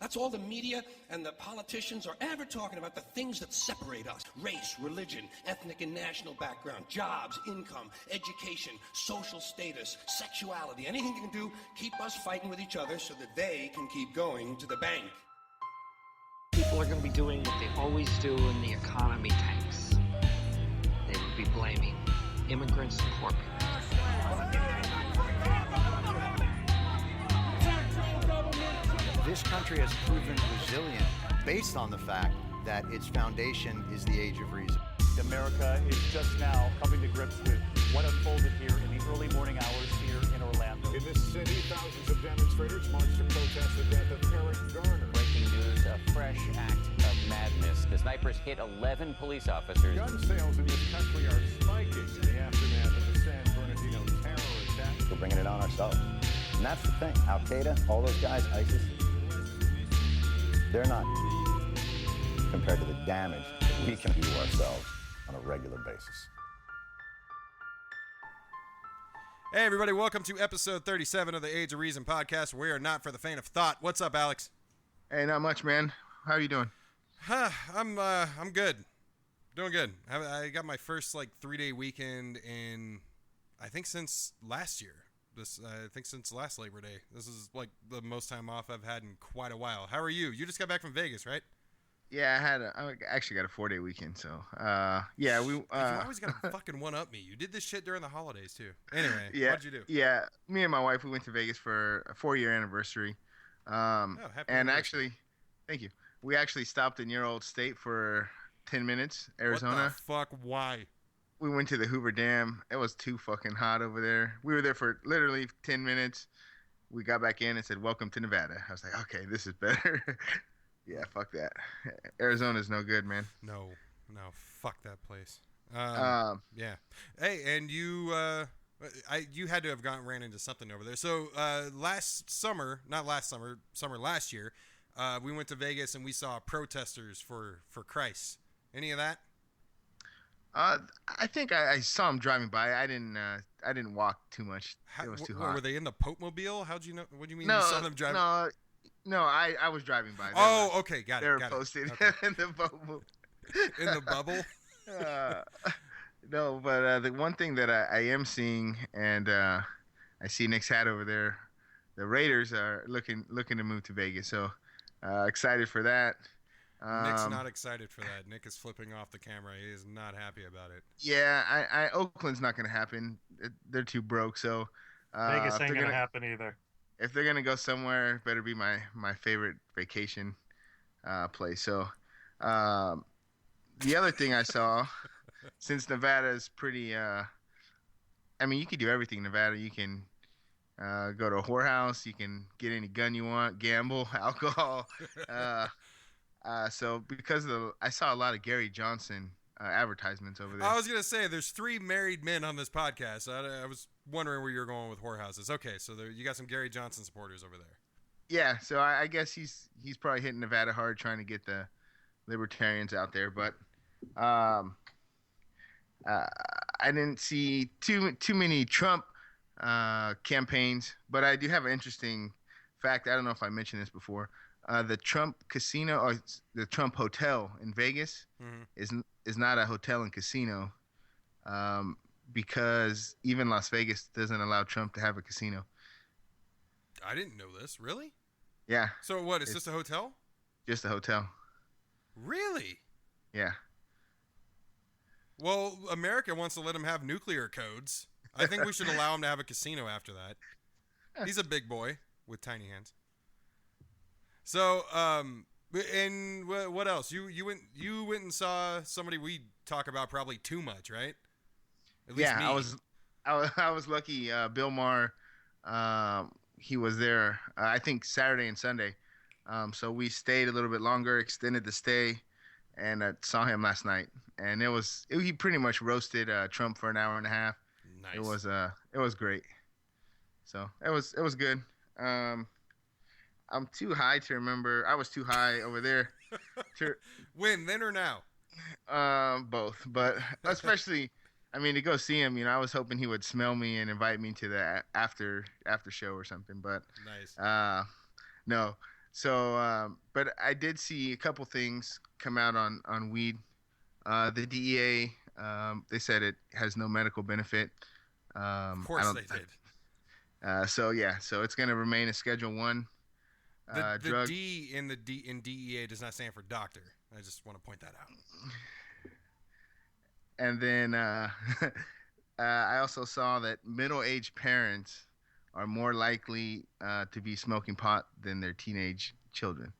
That's all the media and the politicians are ever talking about, the things that separate us. Race, religion, ethnic and national background, jobs, income, education, social status, sexuality. Anything they can do, keep us fighting with each other so that they can keep going to the bank. People are going to be doing what they always do when the economy tanks. They will be blaming immigrants and corporate. This country has proven resilient based on the fact that its foundation is the age of reason. America is just now coming to grips with what unfolded here in the early morning hours here in Orlando. In this city, thousands of demonstrators marched to protest the death of Eric Garner. Breaking news, a fresh act of madness. The snipers hit 11 police officers. Gun sales in this country are spiking in the aftermath of the San Bernardino terror attack. We're bringing it on ourselves. And that's the thing. Al-Qaeda, all those guys, ISIS, they're not compared to the damage that we can do to ourselves on a regular basis. Hey everybody, welcome to episode 37 of the Age of Reason podcast. We are not for the faint of thought. What's up, Alex? Hey, not much, man. How are you doing? I'm good. Doing good. I got my first 3-day weekend in, I think since last year. Since last Labor Day. This is the most time off I've had in quite a while. How are you? You just got back from Vegas, right? Yeah, I actually got a 4-day weekend, so yeah, we. You always gotta fucking one up me. You did this shit during the holidays too. Anyway, yeah, what'd you do? Yeah, me and my wife, we went to Vegas for a 4-year anniversary. Happy and anniversary. actually, thank you. We actually stopped in your old state for 10 minutes, Arizona. What the fuck? Why? We went to the Hoover Dam. It was too fucking hot over there. We were there for literally 10 minutes. We got back in and said, "Welcome to Nevada." I was like, "Okay, this is better." Yeah, fuck that. Arizona's no good, man. No, fuck that place. Yeah. Hey, and you had to have ran into something over there. So summer last year, we went to Vegas and we saw protesters for Christ. Any of that? I think I saw him driving by. I didn't walk too much. It was too hot. Were they in the Pope Mobile? How'd you know? What do you mean you saw them driving? No, I was driving by. Okay, got it. They were posted in the bubble. In the bubble? No, but the one thing that I am seeing, and I see Nick's hat over there, the Raiders are looking to move to Vegas. So excited for that. Nick's not excited for that. Nick is flipping off the camera. He is not happy about it. Yeah, Oakland's not going to happen. They're too broke. So Vegas ain't going to happen either. If they're going to go somewhere, it better be my favorite vacation place. So the other thing I saw, since Nevada is pretty, you can do everything in Nevada. You can go to a whorehouse. You can get any gun you want, gamble, alcohol. So because I saw a lot of Gary Johnson advertisements over there. I was gonna say there's 3 married men on this podcast. I was wondering where you were going with whorehouses. Okay, so you got some Gary Johnson supporters over there. Yeah, so I guess he's probably hitting Nevada hard trying to get the libertarians out there, but I didn't see too many Trump campaigns. But I do have an interesting fact. I don't know if I mentioned this before. The Trump casino or the Trump hotel in Vegas is not a hotel and casino because even Las Vegas doesn't allow Trump to have a casino. I didn't know this. Really? Yeah. So what? It's just a hotel? Just a hotel. Really? Yeah. Well, America wants to let him have nuclear codes. I think we should allow him to have a casino after that. He's a big boy with tiny hands. So, and what else? You went and saw somebody we talk about probably too much, right? At least me. I was lucky. Bill Maher, he was there. I think Saturday and Sunday. So we stayed a little bit longer, extended the stay, and saw him last night. And he pretty much roasted Trump for an hour and a half. Nice. It was great. So it was good. I'm too high to remember. I was too high over there. When, then or now? Both, but especially, to go see him. I was hoping he would smell me and invite me to the after show or something. But nice. No, But I did see a couple things come out on weed. The DEA, they said it has no medical benefit. Of course they did. So it's going to remain a Schedule 1 The drug. D in DEA does not stand for doctor. I just want to point that out. And then I also saw that middle-aged parents are more likely to be smoking pot than their teenage children.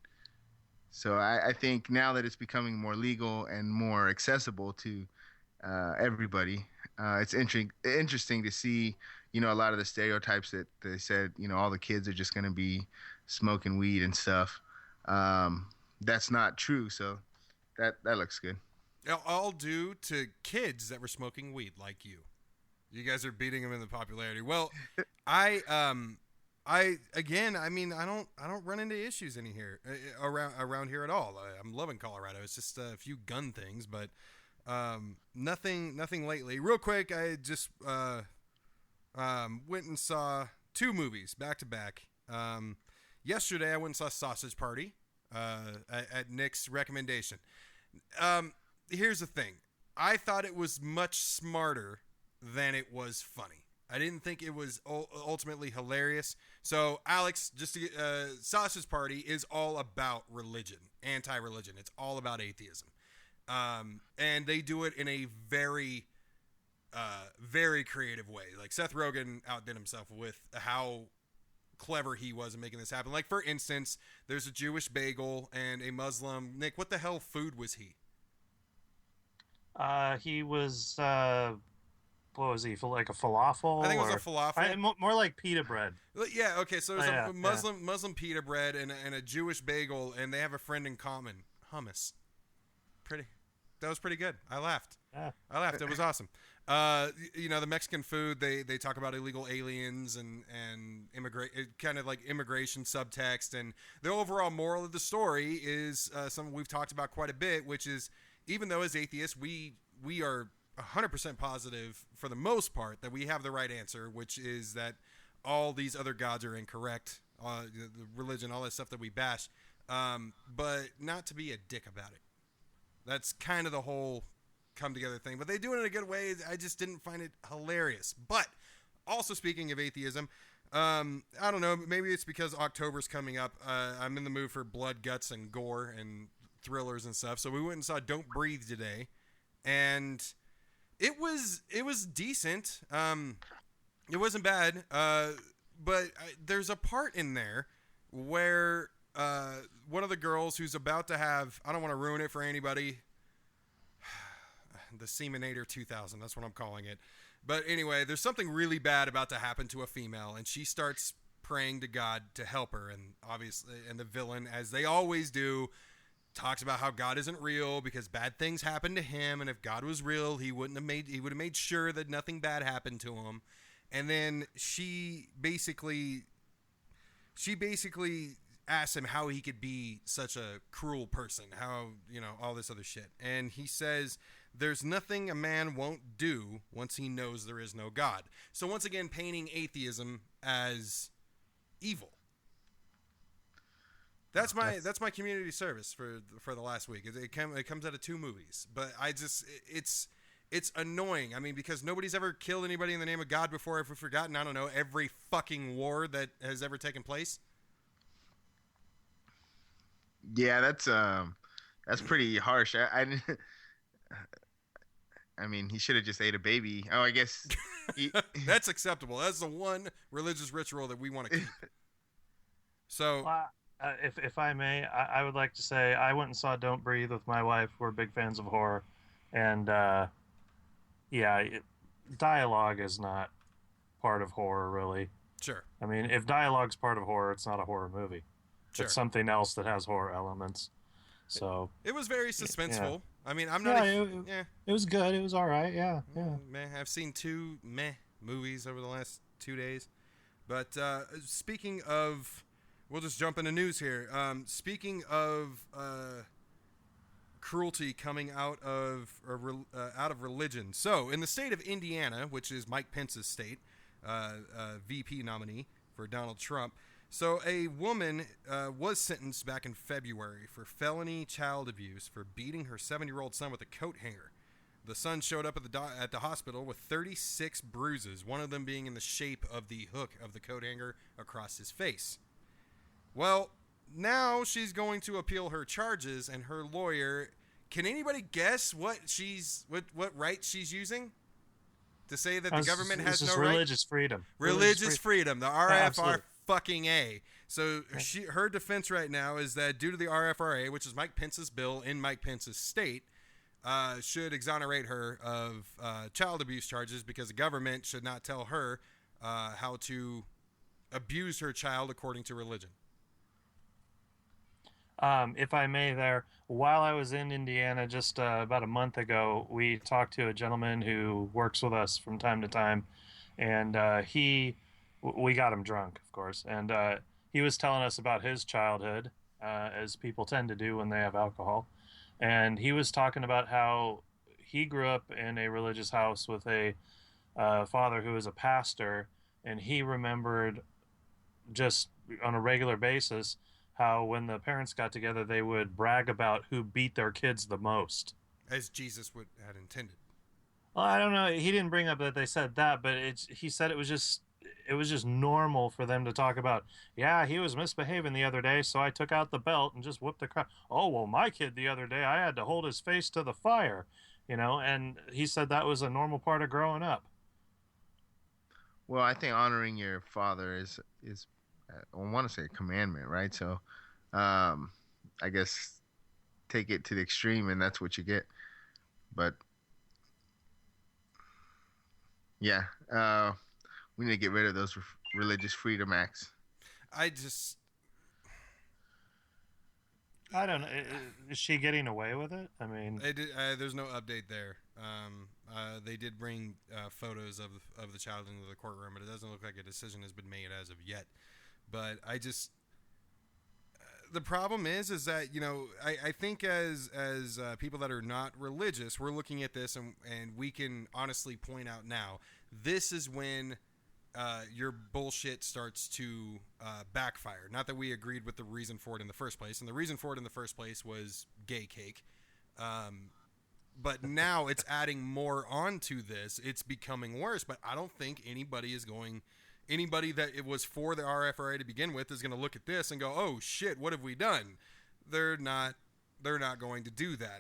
So I think now that it's becoming more legal and more accessible to everybody, it's interesting to see, a lot of the stereotypes that they said, all the kids are just going to be smoking weed and stuff. That's not true. So that looks good. All due to kids that were smoking weed like you. You guys are beating them in the popularity. Well, I don't run into issues around here at all. I'm loving Colorado. It's just a few gun things, but nothing lately. Real quick, I just went and saw 2 movies back to back. Yesterday, I went and saw Sausage Party at Nick's recommendation. Here's the thing. I thought it was much smarter than it was funny. I didn't think it was ultimately hilarious. So, Alex, Sausage Party is all about religion, anti-religion. It's all about atheism. And they do it in a very, very creative way. Like, Seth Rogen outdid himself with how clever he was in making this happen. Like, for instance, there's a Jewish bagel and a Muslim. Nick, what the hell food was he? He was, what was he? Like a falafel? I think it was a falafel. More like pita bread. Yeah, okay, so there's a Muslim pita bread and a Jewish bagel, and they have a friend in common, hummus. That was pretty good. I laughed. Yeah. I laughed. It was awesome. The Mexican food, they talk about illegal aliens and kind of like immigration subtext, and the overall moral of the story is something we've talked about quite a bit, which is, even though as atheists we are 100% positive for the most part that we have the right answer, which is that all these other gods are incorrect, the religion, all that stuff that we bash, but not to be a dick about it. That's kind of the whole come together thing, but they do it in a good way. I just didn't find it hilarious. But also, speaking of atheism, I don't know, maybe it's because October's coming up. I'm in the mood for blood, guts, and gore and thrillers and stuff, so we went and saw Don't Breathe today, and it was decent. It wasn't bad, but there's a part in there where one of the girls who's about to have, I don't want to ruin it for anybody, the Seminator 2000, that's what I'm calling it. But anyway, there's something really bad about to happen to a female, and she starts praying to God to help her, and obviously, and the villain, as they always do, talks about how God isn't real because bad things happen to him, and if God was real, he would have made sure that nothing bad happened to him. And then she basically asks him how he could be such a cruel person, how, all this other shit. And he says, there's nothing a man won't do once he knows there is no God. So once again, painting atheism as evil. That's my community service for the last week. It comes out of 2 movies, but it's annoying. I mean, because nobody's ever killed anybody in the name of God before. If we've forgotten, I don't know, every fucking war that has ever taken place. Yeah, that's pretty harsh. I mean, he should have just ate a baby. Oh, I guess that's acceptable. That's the one religious ritual that we want to keep. So. If I may, I would like to say I went and saw Don't Breathe with my wife. We're big fans of horror. And, dialogue is not part of horror, really. Sure. I mean, if dialogue's part of horror, it's not a horror movie. Sure. It's something else that has horror elements. So it was very suspenseful. Yeah. I mean, I'm not... It was good. It was all right, yeah. Man, I've seen 2 movies over the last 2 days. But speaking of... We'll just jump into news here. Speaking of cruelty coming out of religion, so in the state of Indiana, which is Mike Pence's state, VP nominee for Donald Trump, So a woman was sentenced back in February for felony child abuse for beating her 7-year-old son with a coat hanger. The son showed up at the hospital with 36 bruises, one of them being in the shape of the hook of the coat hanger across his face. Well, now she's going to appeal her charges, and her lawyer, can anybody guess what right she's using to say that the government has no right? Religious freedom. Religious freedom. The RFR Absolutely. fucking A. So her defense right now is that due to the RFRA, which is Mike Pence's bill in Mike Pence's state, should exonerate her of child abuse charges because the government should not tell her how to abuse her child according to religion. If I may there, while I was in Indiana just about a month ago, we talked to a gentleman who works with us from time to time, and we got him drunk, of course, and he was telling us about his childhood, as people tend to do when they have alcohol, and he was talking about how he grew up in a religious house with a father who was a pastor, and he remembered just on a regular basis how when the parents got together, they would brag about who beat their kids the most. As Jesus had intended. Well, I don't know. He didn't bring up that they said that, but he said it was just normal for them to talk about, yeah, he was misbehaving the other day, so I took out the belt and just whooped the crap. Oh, well, my kid the other day, I had to hold his face to the fire, and he said that was a normal part of growing up. Well, I think honoring your father is I want to say a commandment, right? So, I guess take it to the extreme, and that's what you get. But yeah, we need to get rid of those religious freedom acts. I don't know. Is she getting away with it? I mean, there's no update there. They did bring photos of the child into the courtroom, but it doesn't look like a decision has been made as of yet. But the problem is that, I think as people that are not religious, we're looking at this and we can honestly point out now, this is when your bullshit starts to backfire. Not that we agreed with the reason for it in the first place. And the reason for it in the first place was gay cake. But now it's adding more onto this. It's becoming worse. But I don't think anybody that it was for the RFRA to begin with is going to look at this and go, oh shit, what have we done? They're not going to do that.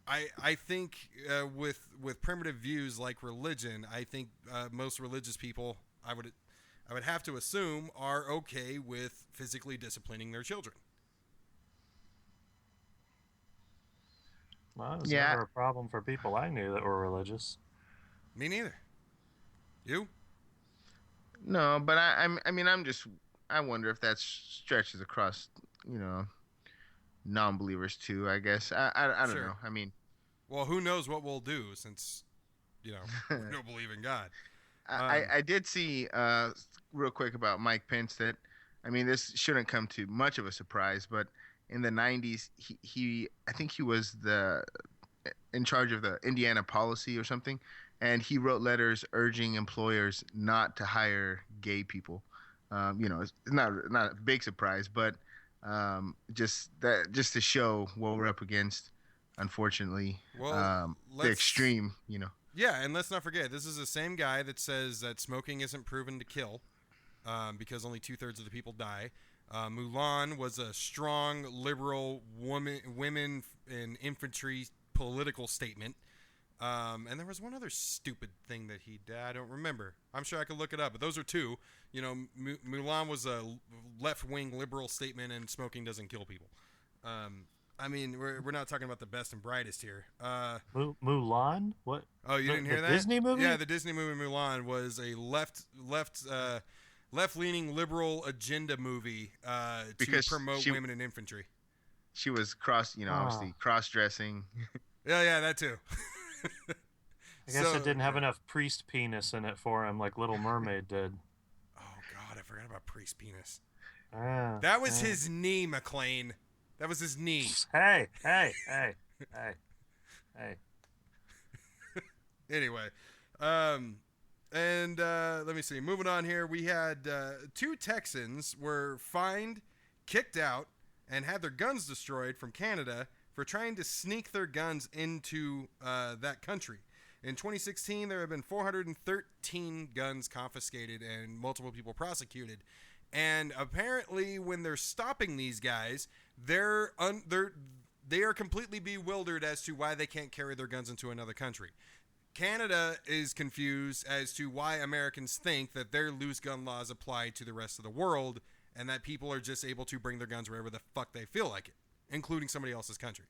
I think with primitive views like religion, I think most religious people, I would have to assume, are okay with physically disciplining their children. Well, it was never a problem for people I knew that were religious. Me neither. You? No, but I wonder if that stretches across, non-believers too. I guess I don't know. I mean, well, who knows what we'll do since, we don't believe in God. I did see real quick about Mike Pence that, this shouldn't come to much of a surprise, but in the 90s, I think he was in charge of the Indiana policy or something. And he wrote letters urging employers not to hire gay people. It's not a big surprise, but just to show what we're up against, unfortunately. Well, the extreme, Yeah, and let's not forget, this is the same guy that says that smoking isn't proven to kill because only 2/3 of the people die. Mulan was a strong liberal women in infantry political statement. And there was one other stupid thing that he did. I don't remember. I'm sure I could look it up, but those are two. Mulan was a left-wing liberal statement, and smoking doesn't kill people. We're not talking about the best and brightest here. Mulan? What? Oh, you didn't hear that? Disney movie? Yeah, the Disney movie Mulan was a left-leaning liberal agenda movie to promote women in infantry. She was obviously cross-dressing. Yeah, that too. I guess it didn't have enough priest penis in it for him like Little Mermaid did. Oh, God, I forgot about priest penis. That was his knee, McLean. That was his knee. Hey. Anyway, And let me see. Moving on here, we had 2 Texans were fined, kicked out, and had their guns destroyed from Canada for trying to sneak their guns into that country. In 2016, there have been 413 guns confiscated and multiple people prosecuted. And apparently, when they're stopping these guys, they are completely bewildered as to why they can't carry their guns into another country. Canada is confused as to why Americans think that their loose gun laws apply to the rest of the world, and that people are just able to bring their guns wherever the fuck they feel like it, including somebody else's country.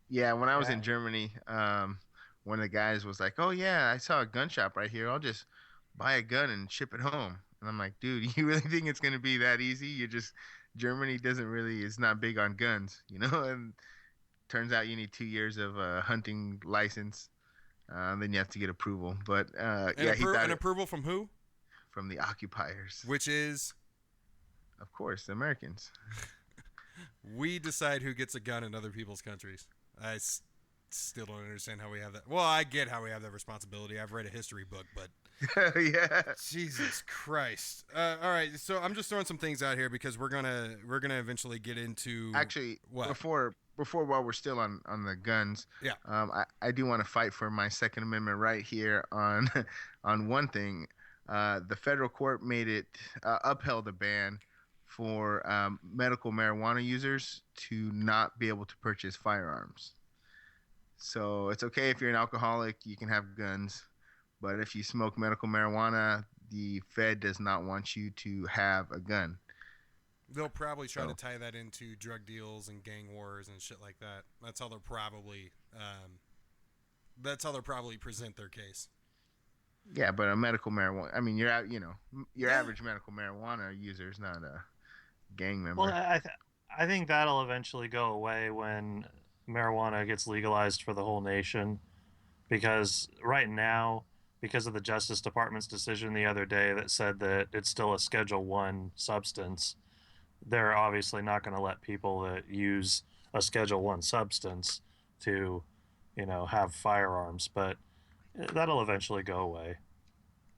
Yeah, when I was in Germany, one of the guys was like, "Oh yeah, I saw a gun shop right here. I'll just buy a gun and ship it home." And I'm like, "Dude, you really think it's gonna be that easy? Germany is not big on guns, you know?" And turns out you need 2 years of hunting license, then you have to get approval. But an approval from who? From the occupiers, which is, of course, the Americans. We decide who gets a gun in other people's countries. I still don't understand how we have that. Well, I get how we have that responsibility. I've read a history book, but yeah, Jesus Christ. All right, so I'm just throwing some things out here because we're gonna eventually get into what before while we're still on the guns. Yeah. I do want to fight for my Second Amendment right here on on one thing. The federal court made it upheld a ban for medical marijuana users to not be able to purchase firearms. So it's okay if you're an alcoholic, you can have guns, but if you smoke medical marijuana, the Fed does not want you to have a gun. They'll probably try to tie that into drug deals and gang wars and shit like that. That's how they'll probably present their case. Yeah, but a medical marijuana, I mean, your average medical marijuana user is not a gang member. Well, I think that'll eventually go away when marijuana gets legalized for the whole nation, because right now, because of the Justice Department's decision the other day that said that it's still a Schedule I substance, they're obviously not going to let people that use a Schedule I substance to, have firearms, but that'll eventually go away.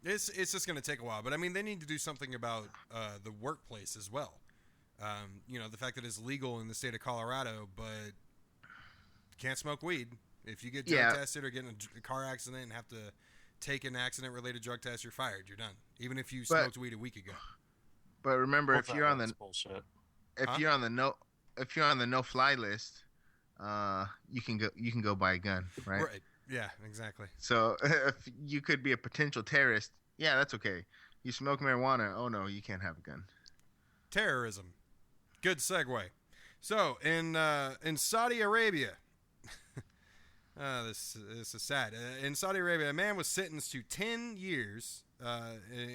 It's just going to take a while, but I mean, they need to do something about the workplace as well. The fact that it's legal in the state of Colorado, but can't smoke weed. If you get drug tested or get in a car accident and have to take an accident-related drug test, you're fired. You're done. Even if you smoked weed a week ago. But remember, if you're on the no-fly list, you can go buy a gun, right? Right. Yeah, exactly. So if you could be a potential terrorist, yeah, that's okay. You smoke marijuana, oh no, you can't have a gun. Terrorism. Good segue. So in Saudi Arabia, this is sad. In Saudi Arabia, a man was sentenced to 10 years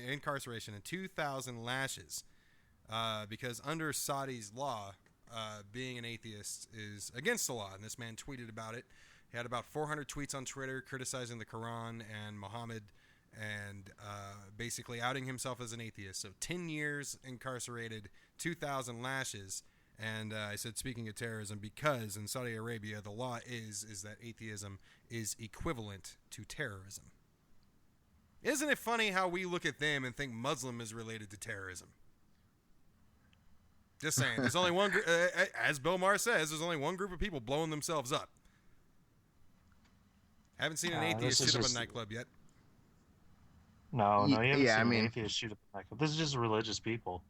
incarceration and 2,000 lashes because under Saudi's law, being an atheist is against the law. And this man tweeted about it. He had about 400 tweets on Twitter criticizing the Quran and Muhammad and basically outing himself as an atheist. So 10 years incarcerated, 2,000 lashes. And I said, speaking of terrorism, because in Saudi Arabia, the law is that atheism is equivalent to terrorism. Isn't it funny how we look at them and think Muslim is related to terrorism? Just saying. There's only one group, as Bill Maher says, there's only one group of people blowing themselves up. Haven't seen an atheist shoot up a nightclub yet. No, you haven't seen an atheist shoot up a nightclub. This is just religious people.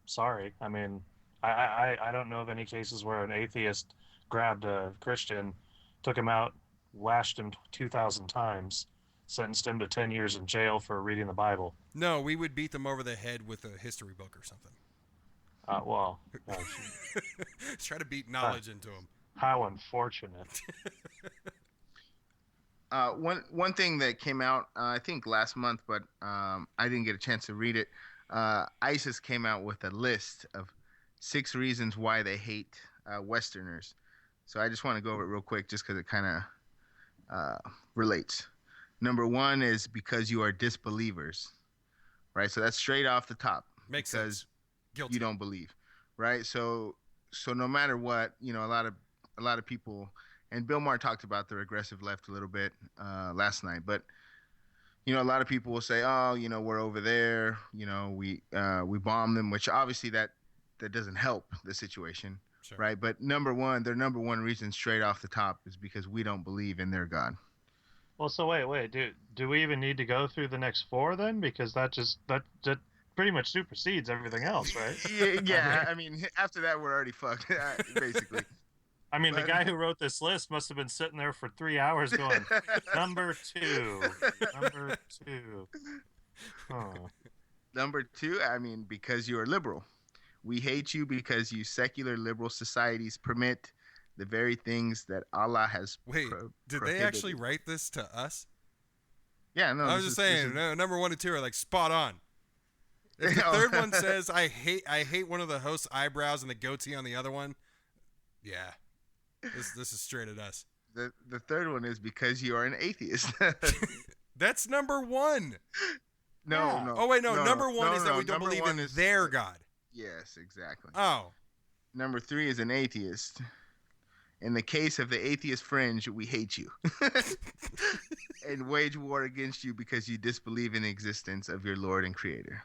Sorry. I mean, I don't know of any cases where an atheist grabbed a Christian, took him out, lashed him 2,000 times, sentenced him to 10 years in jail for reading the Bible. No, we would beat them over the head with a history book or something. Try to beat knowledge into them. How unfortunate. One thing that came out, I think last month, but I didn't get a chance to read it. ISIS came out with a list of 6 reasons why they hate Westerners. So I just want to go over it real quick just because it kind of relates. Number 1 is because you are disbelievers, right? So that's straight off the top. Makes sense. Guilty. You don't believe, right? So no matter what, a lot of people and Bill Maher talked about the regressive left a little bit last night, but a lot of people will say, oh, we're over there, we bomb them, which obviously that doesn't help the situation, Sure. right? But their number one reason straight off the top is because we don't believe in their God. Well, so wait. Do we even need to go through the next 4 then? Because that pretty much supersedes everything else, right? Yeah. I mean, after that, we're already fucked, basically. I mean, the guy who wrote this list must have been sitting there for 3 hours going, number 2. Oh. Number 2, I mean, because you are liberal. We hate you because you secular liberal societies permit the very things that Allah has Wait, did they actually write this to us? Yeah, no. I was just saying, number 1 and 2 are like spot on. If the third one says, I hate one of the host's eyebrows and the goatee on the other one, yeah. This is straight at us. The third one is because you are an atheist. That's number 1. No. Oh wait, no. Number 1 is that we don't believe in their God. Yes, exactly. Oh. Number 3 is an atheist. In the case of the atheist fringe, we hate you and wage war against you because you disbelieve in the existence of your Lord and Creator.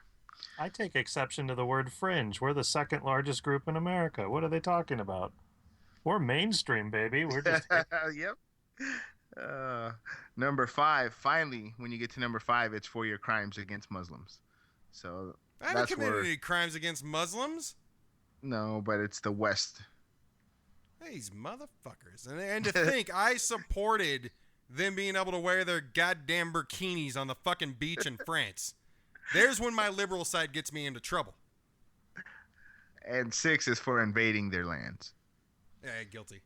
I take exception to the word fringe. We're the second largest group in America. What are they talking about? We're mainstream, baby. We're just Yep. Number 5. Finally, when you get to number 5, it's for your crimes against Muslims. So I haven't committed any crimes against Muslims. No, but it's the West. These motherfuckers. And to think I supported them being able to wear their goddamn bikinis on the fucking beach in France. There's when my liberal side gets me into trouble. And 6 is for invading their lands. Yeah, guilty.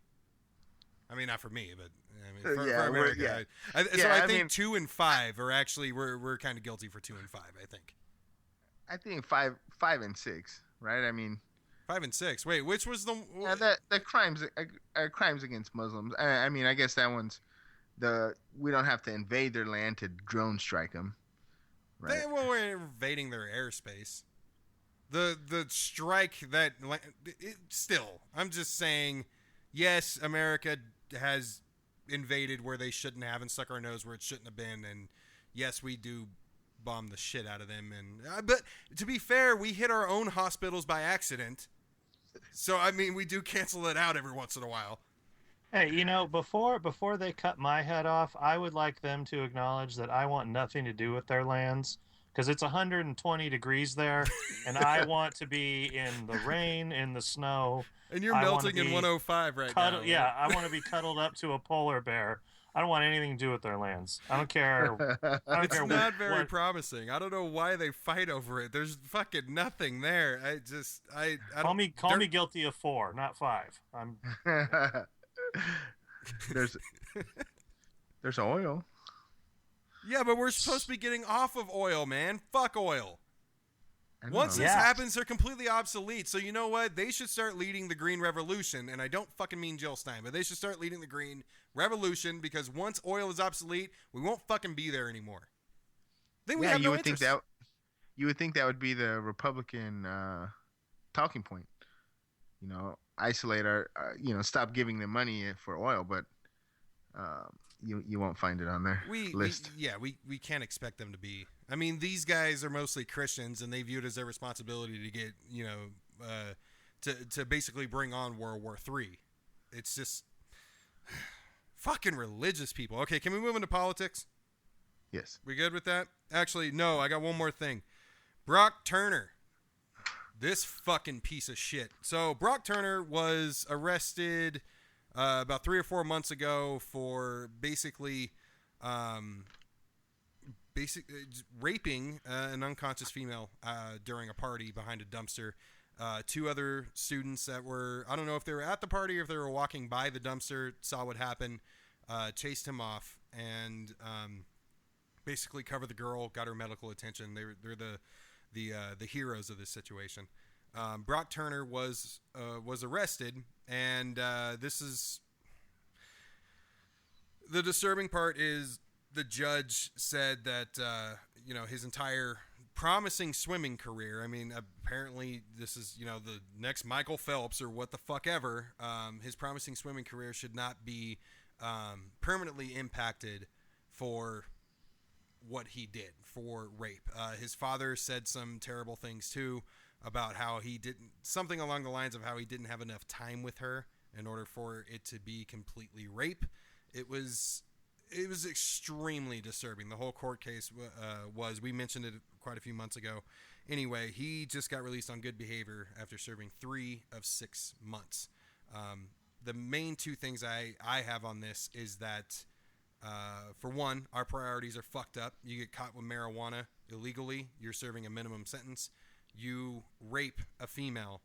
I mean, not for me, but I mean, for Yeah, America. yeah. So I think mean, 2 and 5 are actually we're kind of guilty for 2 and 5. I think 5 and 6, right? I mean, 5 and 6. Wait, which was the? The crimes against Muslims. I mean, I guess that one's we don't have to invade their land to drone strike them, right? We're invading their airspace. The strike that still, I'm just saying, yes, America has invaded where they shouldn't have and stuck our nose where it shouldn't have been, and yes, we do bomb the shit out of them. And but to be fair, we hit our own hospitals by accident, so I mean, we do cancel it out every once in a while. Hey, before they cut my head off, I would like them to acknowledge that I want nothing to do with their lands. Because it's 120 degrees there, and I want to be in the rain, in the snow. And you're melting in 105 right now. Yeah, I want to be cuddled up to a polar bear. I don't want anything to do with their lands. I don't care. It's not very promising. I don't know why they fight over it. There's fucking nothing there. I call me guilty of 4, not 5. I'm. There's oil. Yeah, but we're supposed to be getting off of oil, man. Fuck oil. Once this happens, they're completely obsolete. So you know what? They should start leading the Green Revolution. And I don't fucking mean Jill Stein, but they should start leading the Green Revolution because once oil is obsolete, we won't fucking be there anymore. Then we have no interest. You would think that would be the Republican talking point. Isolate our, stop giving them money for oil, but you won't find it on their list. We can't expect them to be. I mean, these guys are mostly Christians, and they view it as their responsibility to get, to basically bring on World War III. It's just fucking religious people. Okay, can we move into politics? Yes. We good with that? Actually, no, I got one more thing. Brock Turner. This fucking piece of shit. So, Brock Turner was arrested about 3 or 4 months ago for basically raping an unconscious female during a party behind a dumpster. 2 other students that were, I don't know if they were at the party or if they were walking by the dumpster, saw what happened, chased him off, and basically covered the girl, got her medical attention. They're the heroes of this situation. Brock Turner was arrested, and this is the disturbing part is the judge said that his entire promising swimming career. I mean, apparently this is, the next Michael Phelps or what the fuck ever. His promising swimming career should not be permanently impacted for what he did, for rape. His father said some terrible things too about how something along the lines of how he didn't have enough time with her in order for it to be completely rape. It was extremely disturbing. The whole court case we mentioned it quite a few months ago. Anyway, he just got released on good behavior after serving 3 of 6 months. The main two things I have on this is that, for one, our priorities are fucked up. You get caught with marijuana illegally, you're serving a minimum sentence. You rape a female,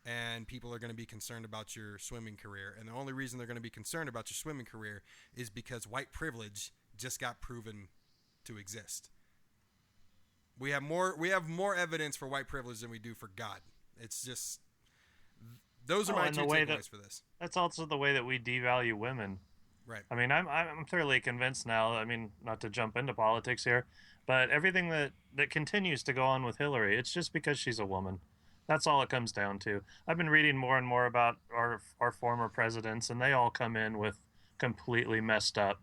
and people are going to be concerned about your swimming career. And the only reason they're going to be concerned about your swimming career is because white privilege just got proven to exist. We have more evidence for white privilege than we do for God. It's just, those are my two takeaways for this. That's also the way that we devalue women. Right. I mean, I'm thoroughly convinced now. I mean, not to jump into politics here, but everything that continues to go on with Hillary, it's just because she's a woman. That's all it comes down to. I've been reading more and more about our former presidents, and they all come in with completely messed up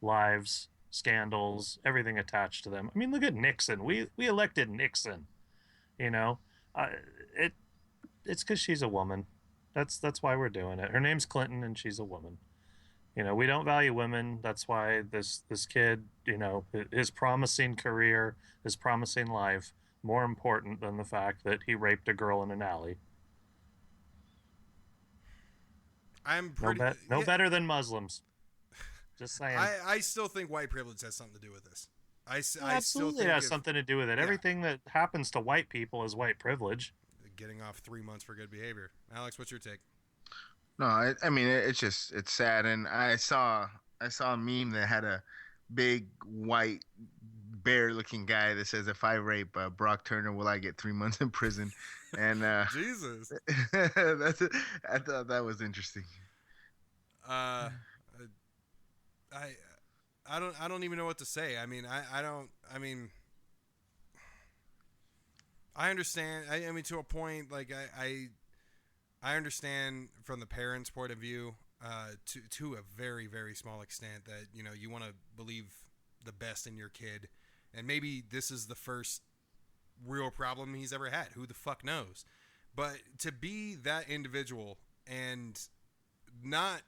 lives, scandals, everything attached to them. I mean, look at Nixon. We elected Nixon. It's because she's a woman. That's why we're doing it. Her name's Clinton, and she's a woman. We don't value women. That's why this kid, his promising career, his promising life, more important than the fact that he raped a girl in an alley. No better than Muslims. Just saying. I still think white privilege has something to do with this. Absolutely has something to do with it. Yeah. Everything that happens to white people is white privilege. Getting off 3 months for good behavior. Alex, what's your take? No, I mean, it's sad. And I saw a meme that had a big white bear-looking guy that says, "If I rape Brock Turner, will I get 3 months in prison?" And Jesus, I thought that was interesting. I don't even know what to say. I mean, I understand. I mean, to a point, like I understand from the parents' point of view, to a very, very small extent, that you want to believe the best in your kid, and maybe this is the first real problem he's ever had. Who the fuck knows? But to be that individual and not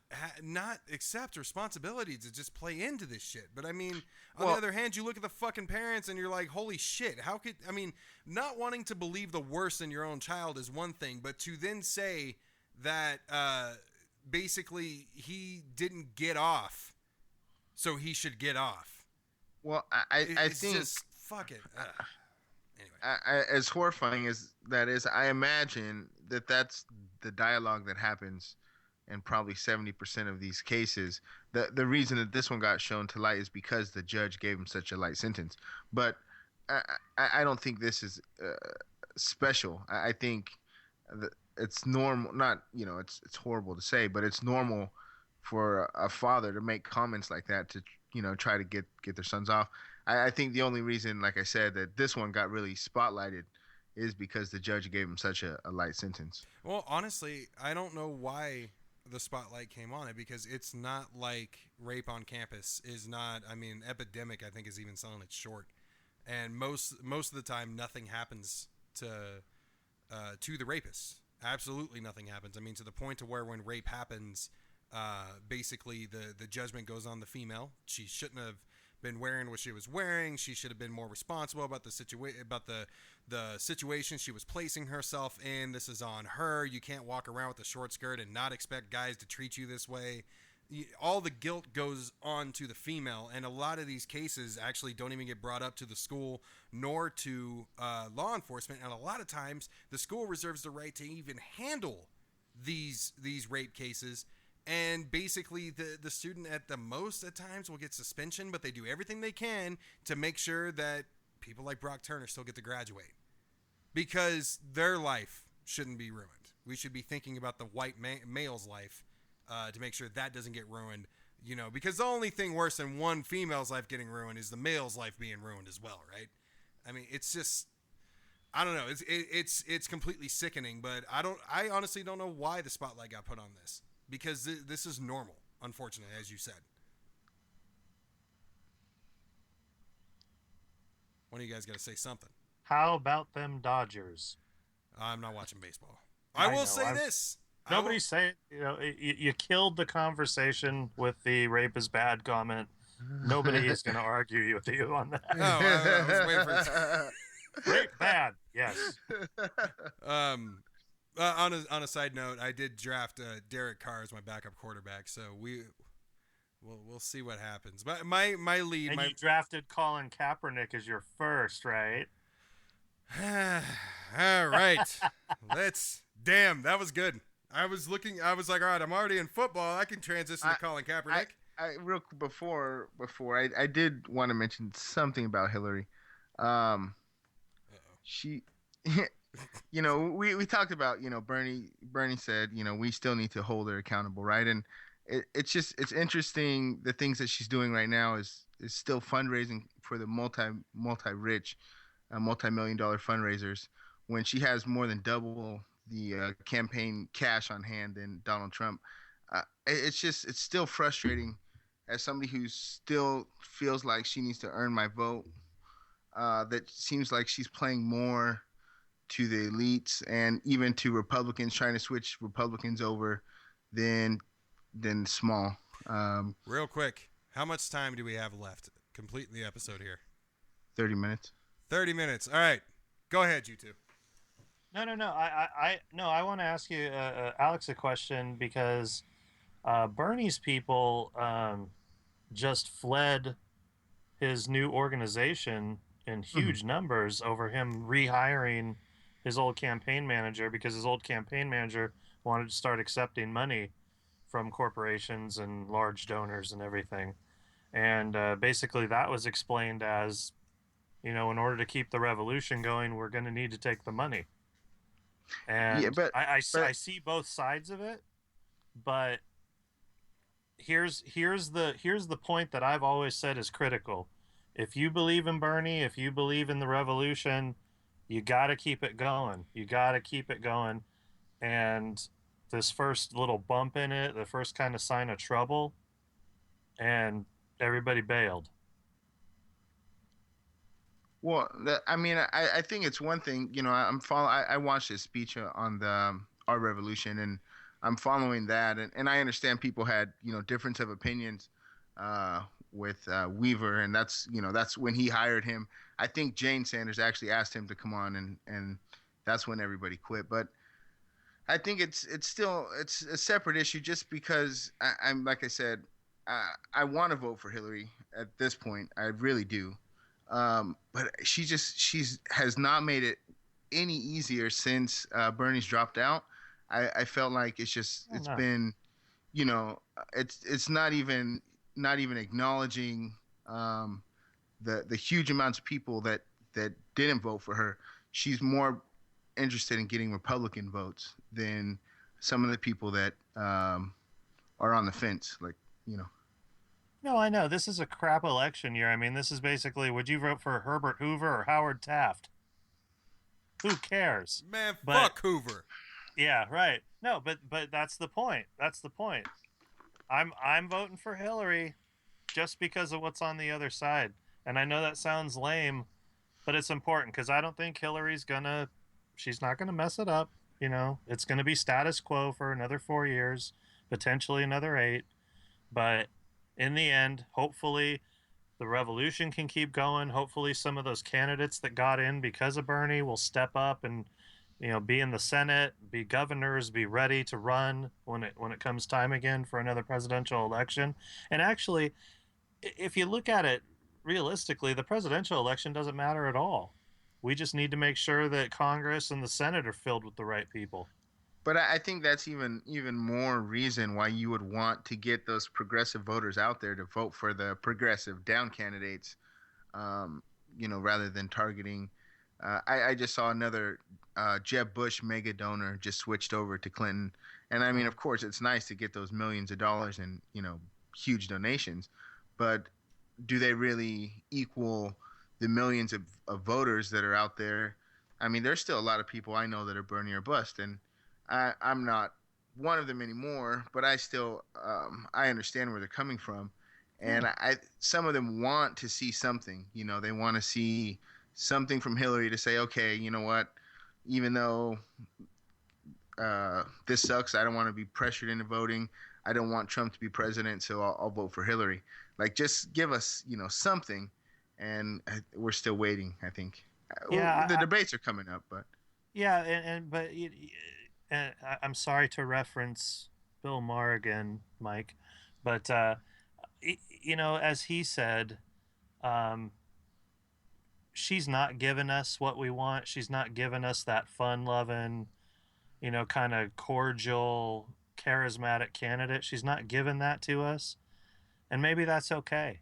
accept responsibility to just play into this shit. But I mean, on the other hand, you look at the fucking parents and you're like, holy shit, not wanting to believe the worst in your own child is one thing, but to then say that basically he didn't get off, so he should get off. Well, I think just fuck it. Anyway, as horrifying as that is, I imagine that's the dialogue that happens in probably 70% of these cases. The reason that this one got shown to light is because the judge gave him such a light sentence. But I don't think this is special. I think it's normal. Not, it's horrible to say, but it's normal for a father to make comments like that to try to get their sons off. I think the only reason, like I said, that this one got really spotlighted is because the judge gave him such a light sentence. Well, honestly, I don't know why the spotlight came on it, because it's not like rape on campus is not, epidemic, I think, is even selling it short. And most of the time, nothing happens to the rapist. Absolutely nothing happens. To the point to where when rape happens, basically the judgment goes on the female. She shouldn't have been wearing what she was wearing. She should have been more responsible about the situation she was placing herself in. This is on her. You can't walk around with a short skirt and not expect guys to treat you this way. All the guilt goes on to the female, and a lot of these cases actually don't even get brought up to the school nor to law enforcement. And a lot of times the school reserves the right to even handle these rape cases. And basically, the student at the most at times will get suspension, but they do everything they can to make sure that people like Brock Turner still get to graduate, because their life shouldn't be ruined. We should be thinking about the white male's life to make sure that doesn't get ruined, because the only thing worse than one female's life getting ruined is the male's life being ruined as well, right? I mean, it's just, I don't know. It's completely sickening, but I honestly don't know why the spotlight got put on this, because this is normal, unfortunately, as you said. One of you guys got to say something. How about them Dodgers? I'm not watching baseball. I will say this. Nobody say it. You know, you killed the conversation with the rape is bad comment. Nobody is going to argue with you on that. Oh, I was waiting for it. Rape bad, yes. On a side note, I did draft Derek Carr as my backup quarterback, so we'll see what happens. But my lead, and you drafted Colin Kaepernick as your first, right? All right. Damn, that was good. I was like, all right, I'm already in football. I can transition to Colin Kaepernick. Before I did want to mention something about Hillary. She, you know, we talked about, you know, Bernie said, you know, we still need to hold her accountable, right? And it's interesting, the things that she's doing right now is still fundraising for the multi-rich, multi-million-dollar fundraisers, when she has more than double the campaign cash on hand than Donald Trump. It's still frustrating as somebody who still feels like she needs to earn my vote. That seems like she's playing more to the elites and even to Republicans, trying to switch Republicans over than small. Real quick, how much time do we have left? Completing the episode here. 30 minutes. 30 minutes. All right. Go ahead, you two. No. I want to ask you, Alex, a question, because Bernie's people just fled his new organization in huge numbers over him rehiring his old campaign manager, because his old campaign manager wanted to start accepting money from corporations and large donors and everything. And basically that was explained as, you know, in order to keep the revolution going, we're going to need to take the money. And yeah, but I see both sides of it, but here's the point that I've always said is critical. If you believe in Bernie, if you believe in the revolution, you got to keep it going. You got to keep it going. And this first little bump in it, the first kind of sign of trouble, and everybody bailed. Well, I think it's one thing, you know, I watched his speech on the Our Revolution, and I'm following that, and I understand people had, you know, difference of opinions with Weaver, and that's when he hired him. I think Jane Sanders actually asked him to come on, and that's when everybody quit. But I think it's a separate issue, just because I'm like I said, I want to vote for Hillary at this point. I really do. But she has not made it any easier since Bernie's dropped out. I felt like it's been, you know, it's not even acknowledging the huge amounts of people that didn't vote for her. She's more interested in getting Republican votes than some of the people that are on the fence, like, you know. No, I know. This is a crap election year. I mean, this is basically, would you vote for Herbert Hoover or Howard Taft? Who cares? Man, fuck Hoover. Yeah, right. No, but that's the point. That's the point. I'm voting for Hillary just because of what's on the other side. And I know that sounds lame, but it's important, because I don't think Hillary's she's not gonna mess it up. You know, it's gonna be status quo for another 4 years, potentially another 8. But in the end, hopefully the revolution can keep going. Hopefully some of those candidates that got in because of Bernie will step up and, you know, be in the Senate, be governors, be ready to run when it comes time again for another presidential election. And actually, if you look at it realistically, the presidential election doesn't matter at all. We just need to make sure that Congress and the Senate are filled with the right people. But I think that's even more reason why you would want to get those progressive voters out there to vote for the progressive down candidates, you know, rather than targeting. I just saw another Jeb Bush mega donor just switched over to Clinton. And I mean, of course, it's nice to get those millions of dollars and, you know, huge donations. But do they really equal the millions of voters that are out there. I mean, there's still a lot of people I know that are Bernie or bust, and I'm not one of them anymore. But I still I understand where they're coming from, and some of them want to see something. You know, they want to see something from Hillary to say, okay, you know what, even though this sucks, I don't want to be pressured into voting. I don't want Trump to be president, so I'll vote for Hillary. Like, just give us, something. And we're still waiting, I think. Yeah, the debates are coming up, but yeah, but I'm sorry to reference Bill Maher again, Mike, but as he said, she's not giving us what we want. She's not giving us that fun-loving, kind of cordial, charismatic candidate. She's not giving that to us, and maybe that's okay.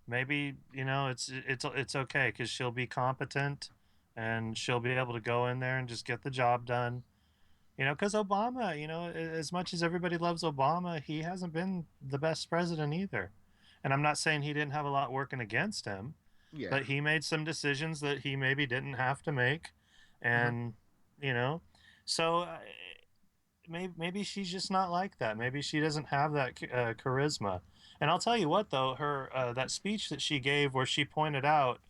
Maybe it's okay because she'll be competent and she'll be able to go in there and just get the job done. Because Obama, as much as everybody loves Obama, he hasn't been the best president either. And I'm not saying he didn't have a lot working against him, but he made some decisions that he maybe didn't have to make, and so maybe she's just not like that. Maybe she doesn't have that charisma. And I'll tell you what, though, her that speech that she gave where she pointed out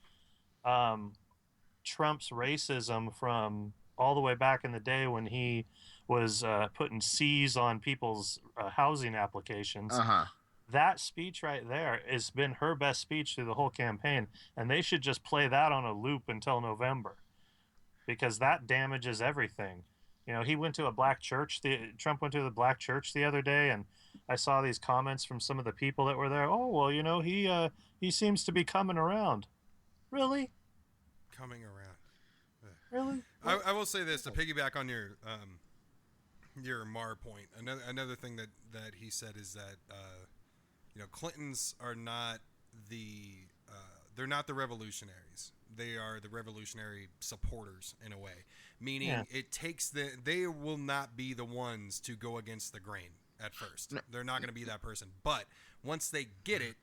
Trump's racism from all the way back in the day when he was putting C's on people's housing applications. That speech right there has been her best speech through the whole campaign. And they should just play that on a loop until November, because that damages everything. He went to a black church. Trump went to the black church the other day, and I saw these comments from some of the people that were there. Oh, well, he seems to be coming around. Really? Coming around. Really? I will say this to piggyback on your Maher point. Another thing that he said is that Clintons are not they're not the revolutionaries. They are the revolutionary supporters in a way, meaning it takes they will not be the ones to go against the grain at first. No. They're not going to be that person, but once they get it,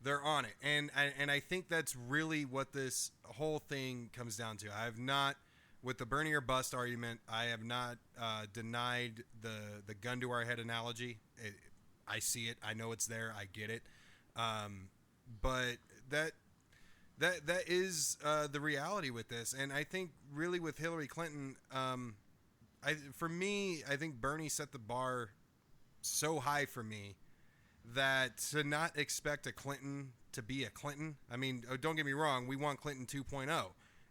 they're on it. And I think that's really what this whole thing comes down to. I have not, with the Bernie or bust argument, I have not denied the gun to our head analogy. I see it. I know it's there. I get it. But that is the reality with this. And I think really with Hillary Clinton, for me, I think Bernie set the bar so high for me that to not expect a Clinton to be a Clinton. I mean, don't get me wrong. We want Clinton 2.0.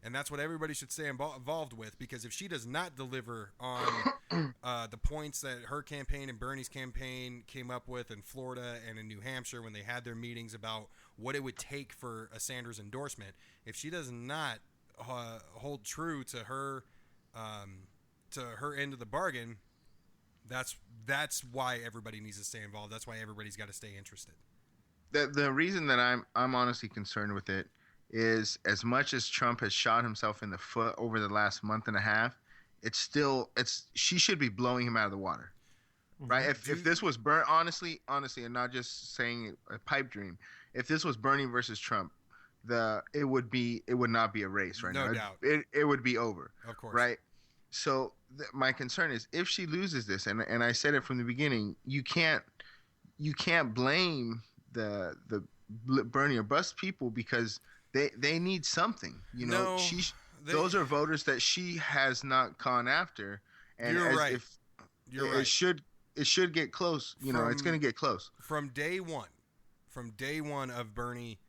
And that's what everybody should stay involved with, because if she does not deliver on the points that her campaign and Bernie's campaign came up with in Florida and in New Hampshire when they had their meetings about what it would take for a Sanders endorsement, if she does not hold true to her end of the bargain, that's why everybody needs to stay involved. That's why everybody's got to stay interested. The reason that I'm honestly concerned with it is, as much as Trump has shot himself in the foot over the last month and a half, she should be blowing him out of the water, right? If this was honestly, and not just saying a pipe dream, if this was Bernie versus Trump, it would not be a race right now. No doubt. It would be over. Of course. Right. So my concern is, if she loses this, and I said it from the beginning, you can't blame the Bernie or bust people, because they need something. Those are voters that she has not gone after, and you're right. It should get close. It's going to get close from day one of Bernie.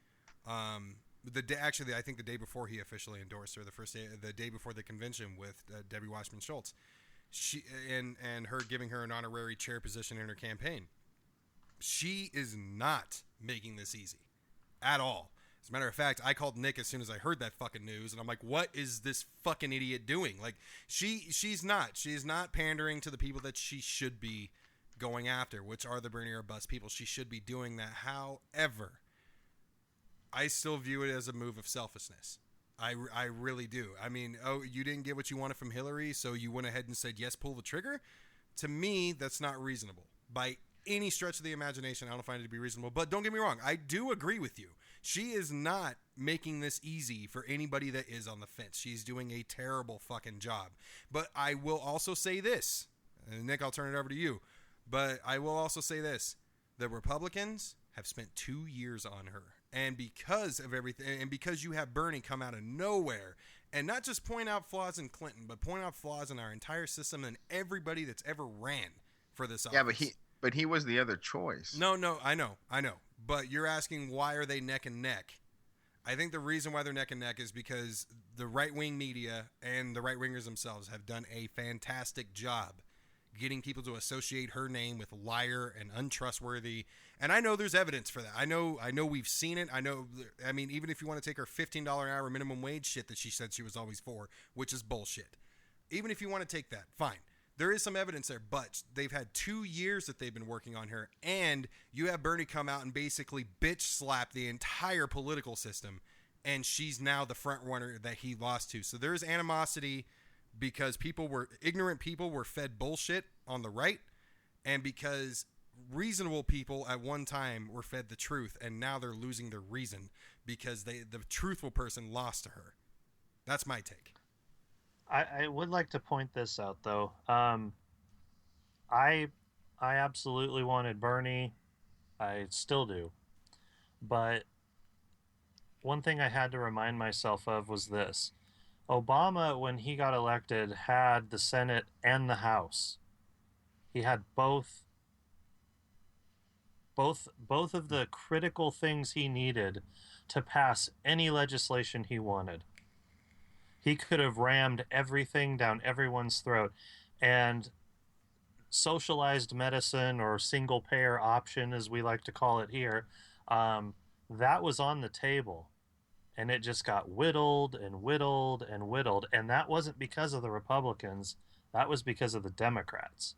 I think the day before he officially endorsed her, the day before the convention with Debbie Wasserman Schultz, she and her giving her an honorary chair position in her campaign. She is not making this easy at all. As a matter of fact, I called Nick as soon as I heard that fucking news, and I'm like, what is this fucking idiot doing? Like, she's not pandering to the people that she should be going after, which are the Bernie or bust people. She should be doing that. However, I still view it as a move of selfishness. I really do. I mean, you didn't get what you wanted from Hillary, so you went ahead and said, yes, pull the trigger? To me, that's not reasonable by any stretch of the imagination. I don't find it to be reasonable. But don't get me wrong. I do agree with you. She is not making this easy for anybody that is on the fence. She's doing a terrible fucking job. But I will also say this. And Nick, I'll turn it over to you. But I will also say this. The Republicans have spent 2 years on her. And because of everything, and because you have Bernie come out of nowhere and not just point out flaws in Clinton, but point out flaws in our entire system and everybody that's ever ran for this office. Yeah, but he was the other choice. No, I know. But you're asking, why are they neck and neck? I think the reason why they're neck and neck is because the right-wing media and the right-wingers themselves have done a fantastic job getting people to associate her name with liar and untrustworthy. And I know there's evidence for that. I know we've seen it. I mean, even if you want to take her $15 an hour minimum wage shit that she said she was always for, which is bullshit. Even if you want to take that, fine. There is some evidence there, but they've had 2 years that they've been working on her, and you have Bernie come out and basically bitch slap the entire political system, and she's now the front runner that he lost to. So there's animosity because ignorant people were fed bullshit on the right, and because reasonable people at one time were fed the truth, and now they're losing their reason because the truthful person lost to her. That's my take. I would like to point this out, though. I absolutely wanted Bernie. I still do. But one thing I had to remind myself of was this. Obama, when he got elected, had the Senate and the House. He had both of the critical things he needed to pass any legislation he wanted. He could have rammed everything down everyone's throat. And socialized medicine, or single payer option, as we like to call it here, that was on the table. And it just got whittled and whittled and whittled. And that wasn't because of the Republicans. That was because of the Democrats.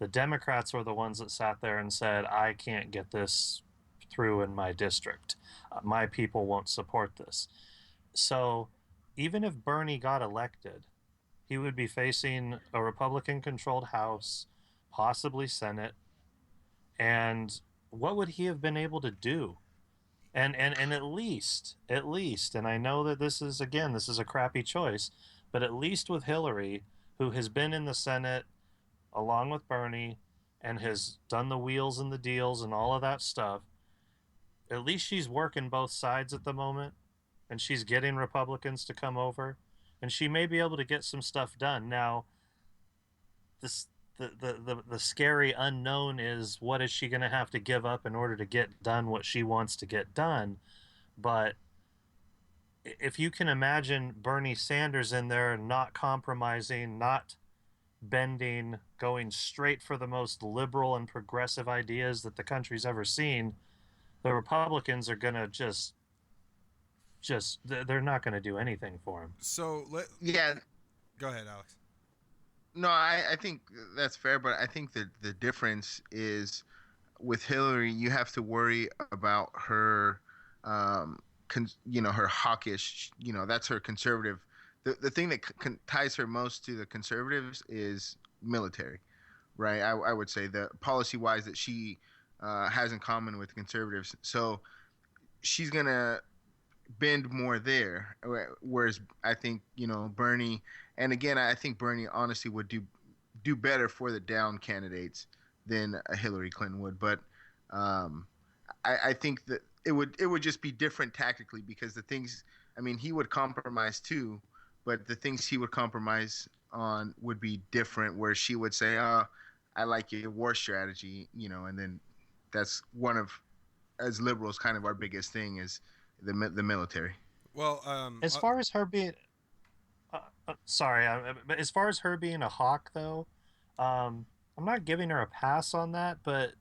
The Democrats were the ones that sat there and said, I can't get this through in my district. My people won't support this. So even if Bernie got elected, he would be facing a Republican-controlled House, possibly Senate. And what would he have been able to do? And at least, and I know that this is a crappy choice, but at least with Hillary, who has been in the Senate along with Bernie and has done the wheels and the deals and all of that stuff, at least she's working both sides at the moment, and she's getting Republicans to come over, and she may be able to get some stuff done. Now, the scary unknown is, what is she going to have to give up in order to get done what she wants to get done? But if you can imagine Bernie Sanders in there, not compromising, not bending, going straight for the most liberal and progressive ideas that the country's ever seen, the Republicans are going to just they're not going to do anything for him. So yeah, go ahead, Alex. No, I think that's fair, but I think that the difference is with Hillary, you have to worry about her, her hawkish, that's her conservative. The thing that ties her most to the conservatives is military, right? I would say the policy-wise that she has in common with conservatives. So she's going to bend more there, whereas I think, Bernie, and again, I think Bernie honestly would do better for the down candidates than a Hillary Clinton would. But I think that it would just be different tactically, because the things, he would compromise too, but the things he would compromise on would be different, where she would say, I like your war strategy, and then that's one of, as liberals, kind of our biggest thing is the military. Well, as far as her being, but as far as her being a hawk, though, I'm not giving her a pass on that. But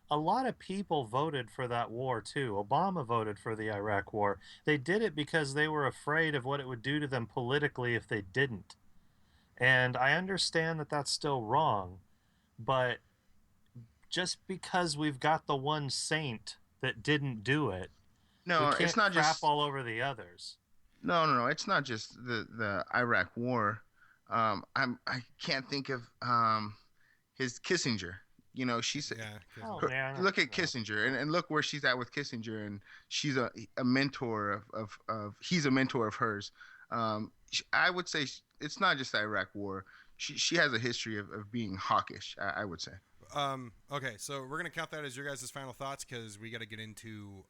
a lot of people voted for that war too. Obama voted for the Iraq War. They did it because they were afraid of what it would do to them politically if they didn't. And I understand that that's still wrong, but just because we've got the one saint that didn't do it, no, we can't it's not crap just all over the others. No. It's not just the Iraq War. I can't think of his Kissinger. You know, she's Yeah. Oh, her- man. look at Kissinger and look where she's at with Kissinger, and she's a mentor of he's a mentor of hers. I would say it's not just the Iraq War. She has a history of being hawkish. I would say. Okay, so we're gonna count that as your guys' final thoughts because we got to get into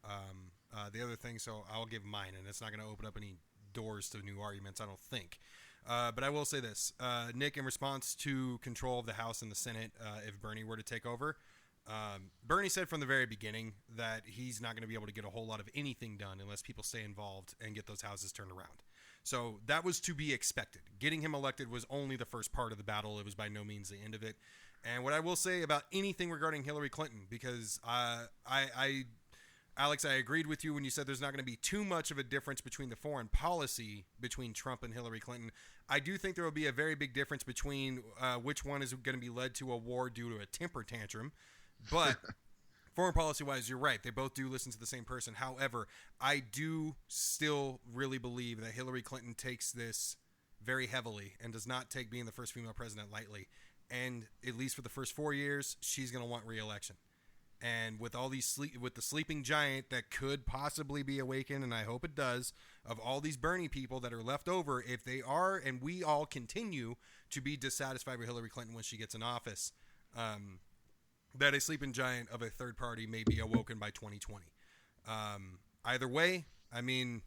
the other thing. So I'll give mine, and it's not gonna open up any doors to new arguments, I don't think. But I will say this, Nick, in response to control of the House and the Senate, if Bernie were to take over, Bernie said from the very beginning that he's not going to be able to get a whole lot of anything done unless people stay involved and get those houses turned around. So that was to be expected. Getting him elected was only the first part of the battle. It was by no means the end of it. And what I will say about anything regarding Hillary Clinton, because Alex, I agreed with you when you said there's not going to be too much of a difference between the foreign policy between Trump and Hillary Clinton. I do think there will be a very big difference between which one is going to be led to a war due to a temper tantrum. But foreign policy-wise, you're right. They both do listen to the same person. However, I do still really believe that Hillary Clinton takes this very heavily and does not take being the first female president lightly. And at least for the first 4 years, she's going to want re-election. And with all these with the sleeping giant that could possibly be awakened, and I hope it does, of all these Bernie people that are left over, if they are, and we all continue to be dissatisfied with Hillary Clinton when she gets in office, that a sleeping giant of a third party may be awoken by 2020. Either way, I mean,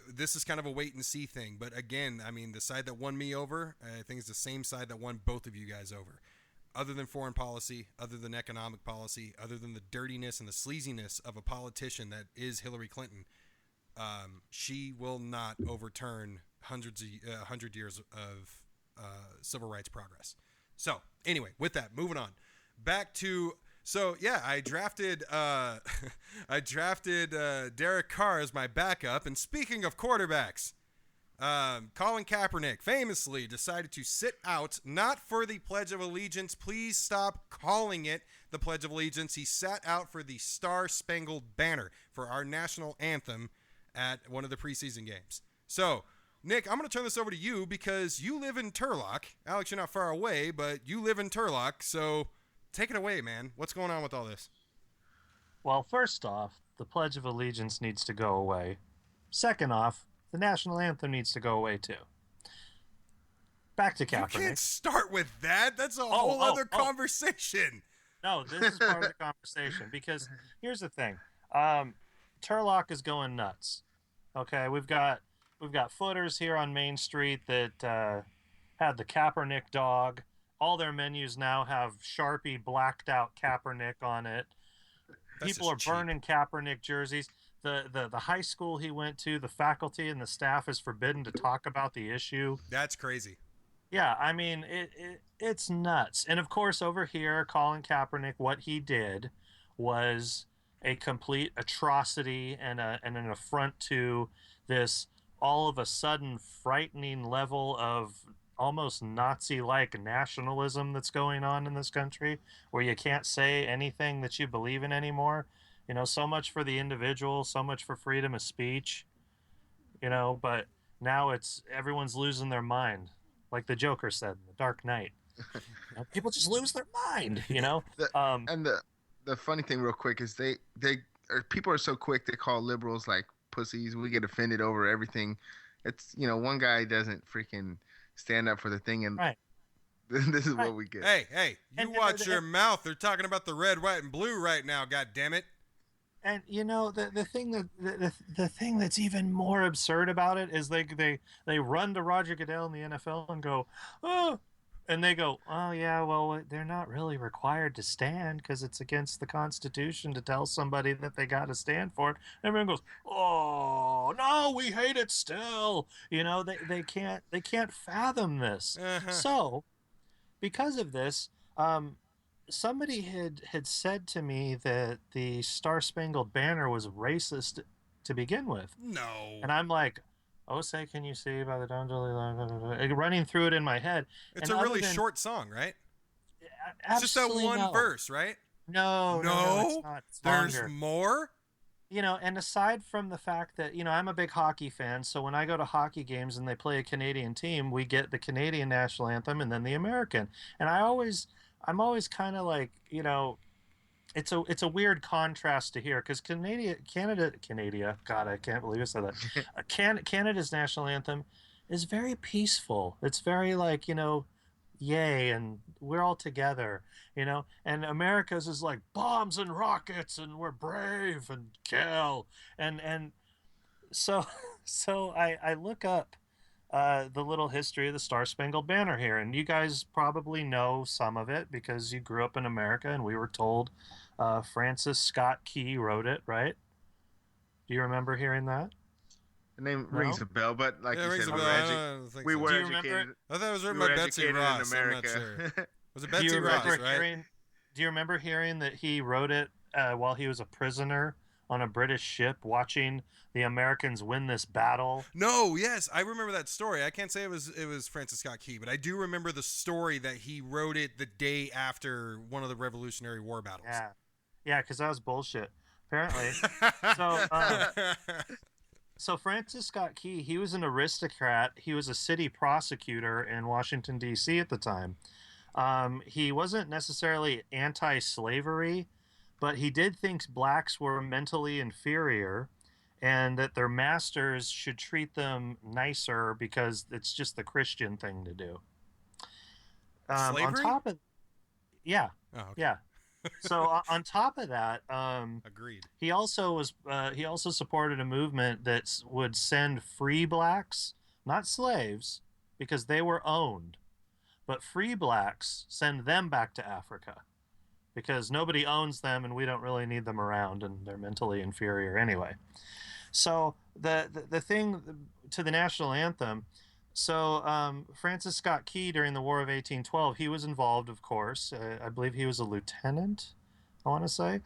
this is kind of a wait and see thing. But again, I mean, the side that won me over, I think is the same side that won both of you guys over. Other than foreign policy, other than economic policy, other than the dirtiness and the sleaziness of a politician that is Hillary Clinton, she will not overturn 100 years of civil rights progress. So anyway, with that, moving on. Back to I drafted Derek Carr as my backup. And speaking of quarterbacks, Colin Kaepernick famously decided to sit out, not for the Pledge of Allegiance. Please stop calling it the Pledge of Allegiance. He sat out for the Star-Spangled Banner for our national anthem at one of the preseason games. So, Nick, I'm going to turn this over to you because you live in Turlock. Alex, you're not far away, but you live in Turlock, so take it away, man. What's going on with all this? Well, first off, the Pledge of Allegiance needs to go away. Second off, the national anthem needs to go away too. Back to Kaepernick. You can't start with that. That's a whole other conversation. No, this is part of the conversation because here's the thing. Turlock is going nuts. Okay, we've got footers here on Main Street that had the Kaepernick dog. All their menus now have Sharpie blacked out Kaepernick on it. People are burning Kaepernick jerseys. The high school he went to, the faculty and the staff is forbidden to talk about the issue. That's crazy. Yeah, I mean, it's nuts. And of course, over here, Colin Kaepernick, what he did was a complete atrocity and an affront to this all of a sudden frightening level of almost Nazi-like nationalism that's going on in this country, where you can't say anything that you believe in anymore. You know, so much for the individual, so much for freedom of speech, you know, but now everyone's losing their mind. Like the Joker said in The Dark Knight. You know, people just lose their mind, you know? And the funny thing real quick is people are so quick to call liberals like pussies. We get offended over everything. It's, you know, one guy doesn't freaking stand up for the thing, and right. This is what we get. Hey, you watch your mouth. They're talking about the red, white, and blue right now, God damn it. And you know the thing that's even more absurd about it is they run to Roger Goodell in the NFL and go, oh, and they go, oh yeah, well they're not really required to stand because it's against the Constitution to tell somebody that they got to stand for it. And everyone goes, oh no, we hate it still. You know, they can't fathom this. Uh-huh. So because of this, somebody had said to me that the Star-Spangled Banner was racist to begin with. No. And I'm like, oh, say, can you see by the dawn running through it in my head. It's a really short song, right? It's just that one verse, right? No, it's not. It's There's longer. more? You know, and aside from the fact that, you know, I'm a big hockey fan, so when I go to hockey games and they play a Canadian team, we get the Canadian national anthem and then the American. And I always I'm always kind of like, it's a weird contrast to hear because Canada. God, I can't believe I said that. Canada's national anthem is very peaceful. It's very like, yay, and we're all together, and America's is like bombs and rockets, and we're brave and kill, and so so I look up the little history of the Star Spangled Banner here, and you guys probably know some of it because you grew up in America, and we were told Francis Scott Key wrote it, right? Do you remember hearing that? The name rings a bell, but like you rings said, a bell. I don't think we so. were Do you remember educated. I thought it was written We by were Betsy educated in Ross. I'm not America. sure. Was it Do Betsy you Ross, remember right? do you remember hearing that he wrote it while he was a prisoner on a British ship watching the Americans win this battle? No, yes, I remember that story. I can't say it was Francis Scott Key, but I do remember the story that he wrote it the day after one of the Revolutionary War battles. Yeah, because that was bullshit, apparently. So Francis Scott Key, he was an aristocrat. He was a city prosecutor in Washington, D.C. at the time. He wasn't necessarily anti-slavery, but he did think blacks were mentally inferior and that their masters should treat them nicer because it's just the Christian thing to do. Slavery? On top of, yeah, Oh, okay. yeah. So on top of that, Agreed. he also supported a movement that would send free blacks, not slaves, because they were owned, but free blacks, send them back to Africa because nobody owns them and we don't really need them around and they're mentally inferior anyway. So the thing to the national anthem. So Francis Scott Key during the War of 1812, he was involved, of course. I believe he was a lieutenant, I want to say,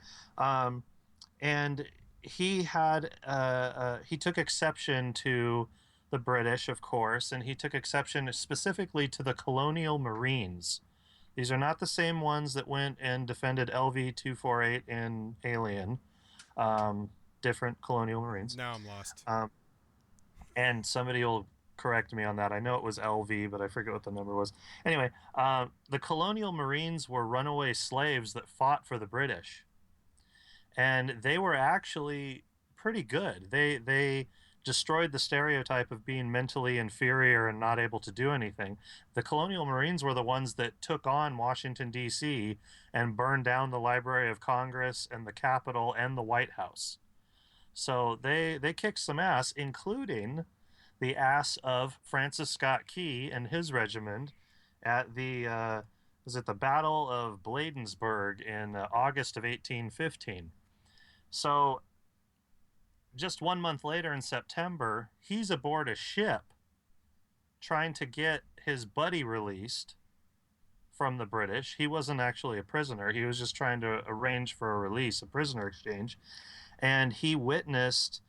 and he had he took exception to the British, of course, and he took exception specifically to the Colonial Marines. These are not the same ones that went and defended LV-248 in Alien. Different Colonial Marines. Now I'm lost. And somebody will correct me on that. I know it was LV, but I forget what the number was. Anyway, the Colonial Marines were runaway slaves that fought for the British. And they were actually pretty good. They destroyed the stereotype of being mentally inferior and not able to do anything. The Colonial Marines were the ones that took on Washington, D.C. and burned down the Library of Congress and the Capitol and the White House. So they kicked some ass, including the ass of Francis Scott Key and his regiment at the Battle of Bladensburg in August of 1815. So just 1 month later in September, he's aboard a ship trying to get his buddy released from the British. He wasn't actually a prisoner. He was just trying to arrange for a release, a prisoner exchange. And he witnessed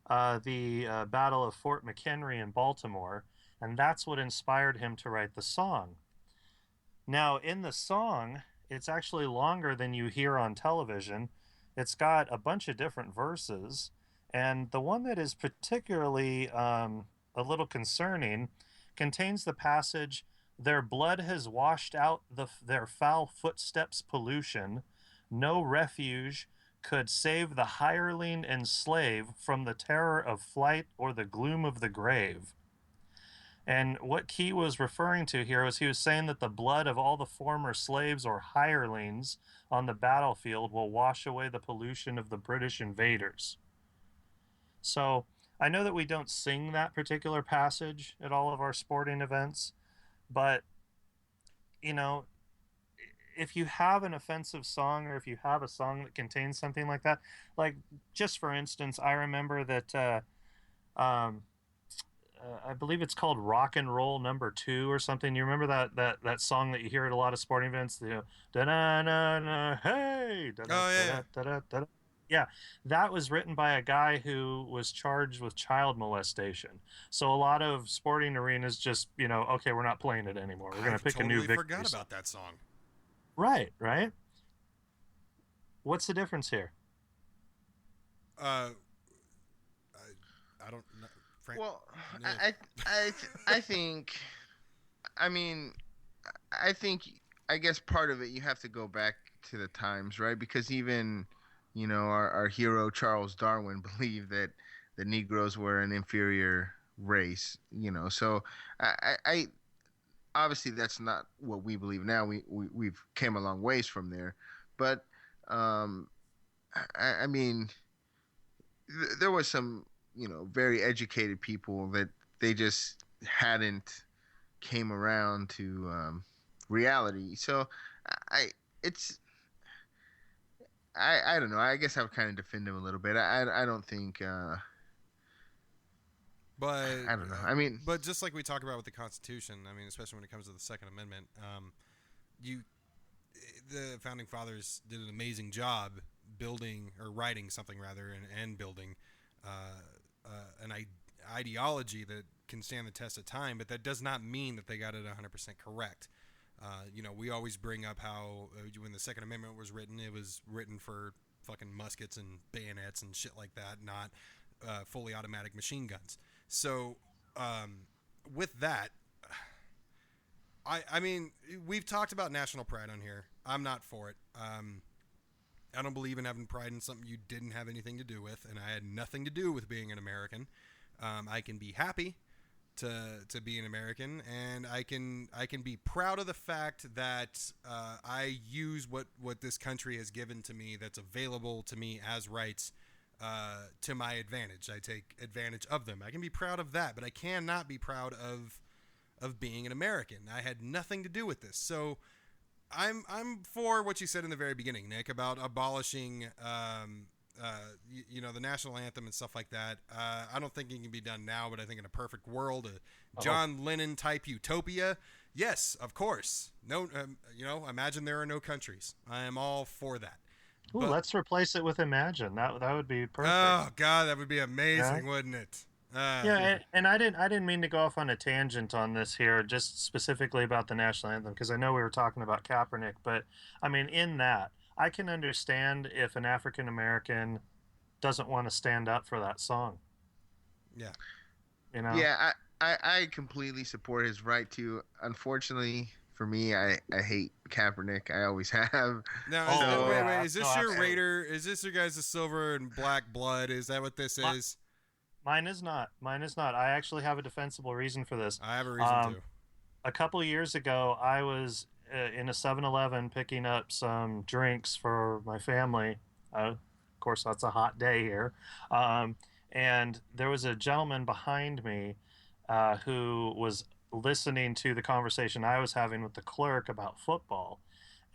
the Battle of Fort McHenry in Baltimore, and that's what inspired him to write the song. Now, in the song, it's actually longer than you hear on television. It's got a bunch of different verses, and the one that is particularly a little concerning contains the passage, "Their blood has washed out their foul footsteps' pollution. No refuge could save the hireling and slave from the terror of flight or the gloom of the grave." And what Key was referring to here was he was saying that the blood of all the former slaves or hirelings on the battlefield will wash away the pollution of the British invaders. So I know that we don't sing that particular passage at all of our sporting events, but, if you have an offensive song or if you have a song that contains something like that, like just for instance, I remember that I believe it's called Rock and Roll Number 2 or something. You remember that song that you hear at a lot of sporting events? Da-na-na-na, hey! Da-da-da-da-da-da. Yeah, that was written by a guy who was charged with child molestation. So a lot of sporting arenas just, okay, we're not playing it anymore. We're going to pick a new victory. I totally forgot about that song. Right. What's the difference here? I don't know. Well, Yeah. I think I guess part of it you have to go back to the times, right? Because even, our hero Charles Darwin believed that the Negroes were an inferior race, So I obviously that's not what we believe now. We've came a long ways from there, but I mean, there was some very educated people that they just hadn't came around to reality. So I don't know. I guess I would kind of defend him a little bit. I don't think. But I don't know. I mean, but just like we talk about with the Constitution, I mean, especially when it comes to the Second Amendment, the founding fathers did an amazing job building or writing something rather, and building an ideology that can stand the test of time. But that does not mean that they got it 100% correct. We always bring up how when the Second Amendment was written, it was written for fucking muskets and bayonets and shit like that, not fully automatic machine guns. So, with that, I mean, we've talked about national pride on here. I'm not for it. I don't believe in having pride in something you didn't have anything to do with, and I had nothing to do with being an American. I can be happy to be an American, and I can be proud of the fact that I use what this country has given to me that's available to me as rights to my advantage. I take advantage of them. I can be proud of that, but I cannot be proud of being an American. I had nothing to do with this. So I'm for what you said in the very beginning, Nick, about abolishing the national anthem and stuff like that. I don't think it can be done now, but I think in a perfect world, a John Lennon type utopia, yes, of course. No, imagine there are no countries. I am all for that. Ooh, But- let's replace it with Imagine. That would be perfect. Oh God, that would be amazing, wouldn't it? And I didn't mean to go off on a tangent on this here, just specifically about the national anthem, because I know we were talking about Kaepernick, but I mean, in that, I can understand if an African American doesn't want to stand up for that song. Yeah. Yeah, I completely support his right to. Unfortunately, for me, I hate Kaepernick. I always have. Now, wait. Is this No, your absolutely. Raider? Is this your guys' silver and black blood? Is that what this is? Mine is not. I actually have a defensible reason for this. I have a reason to. A couple years ago, I was in a 7-Eleven picking up some drinks for my family. Of course, that's a hot day here. And there was a gentleman behind me who was listening to the conversation I was having with the clerk about football.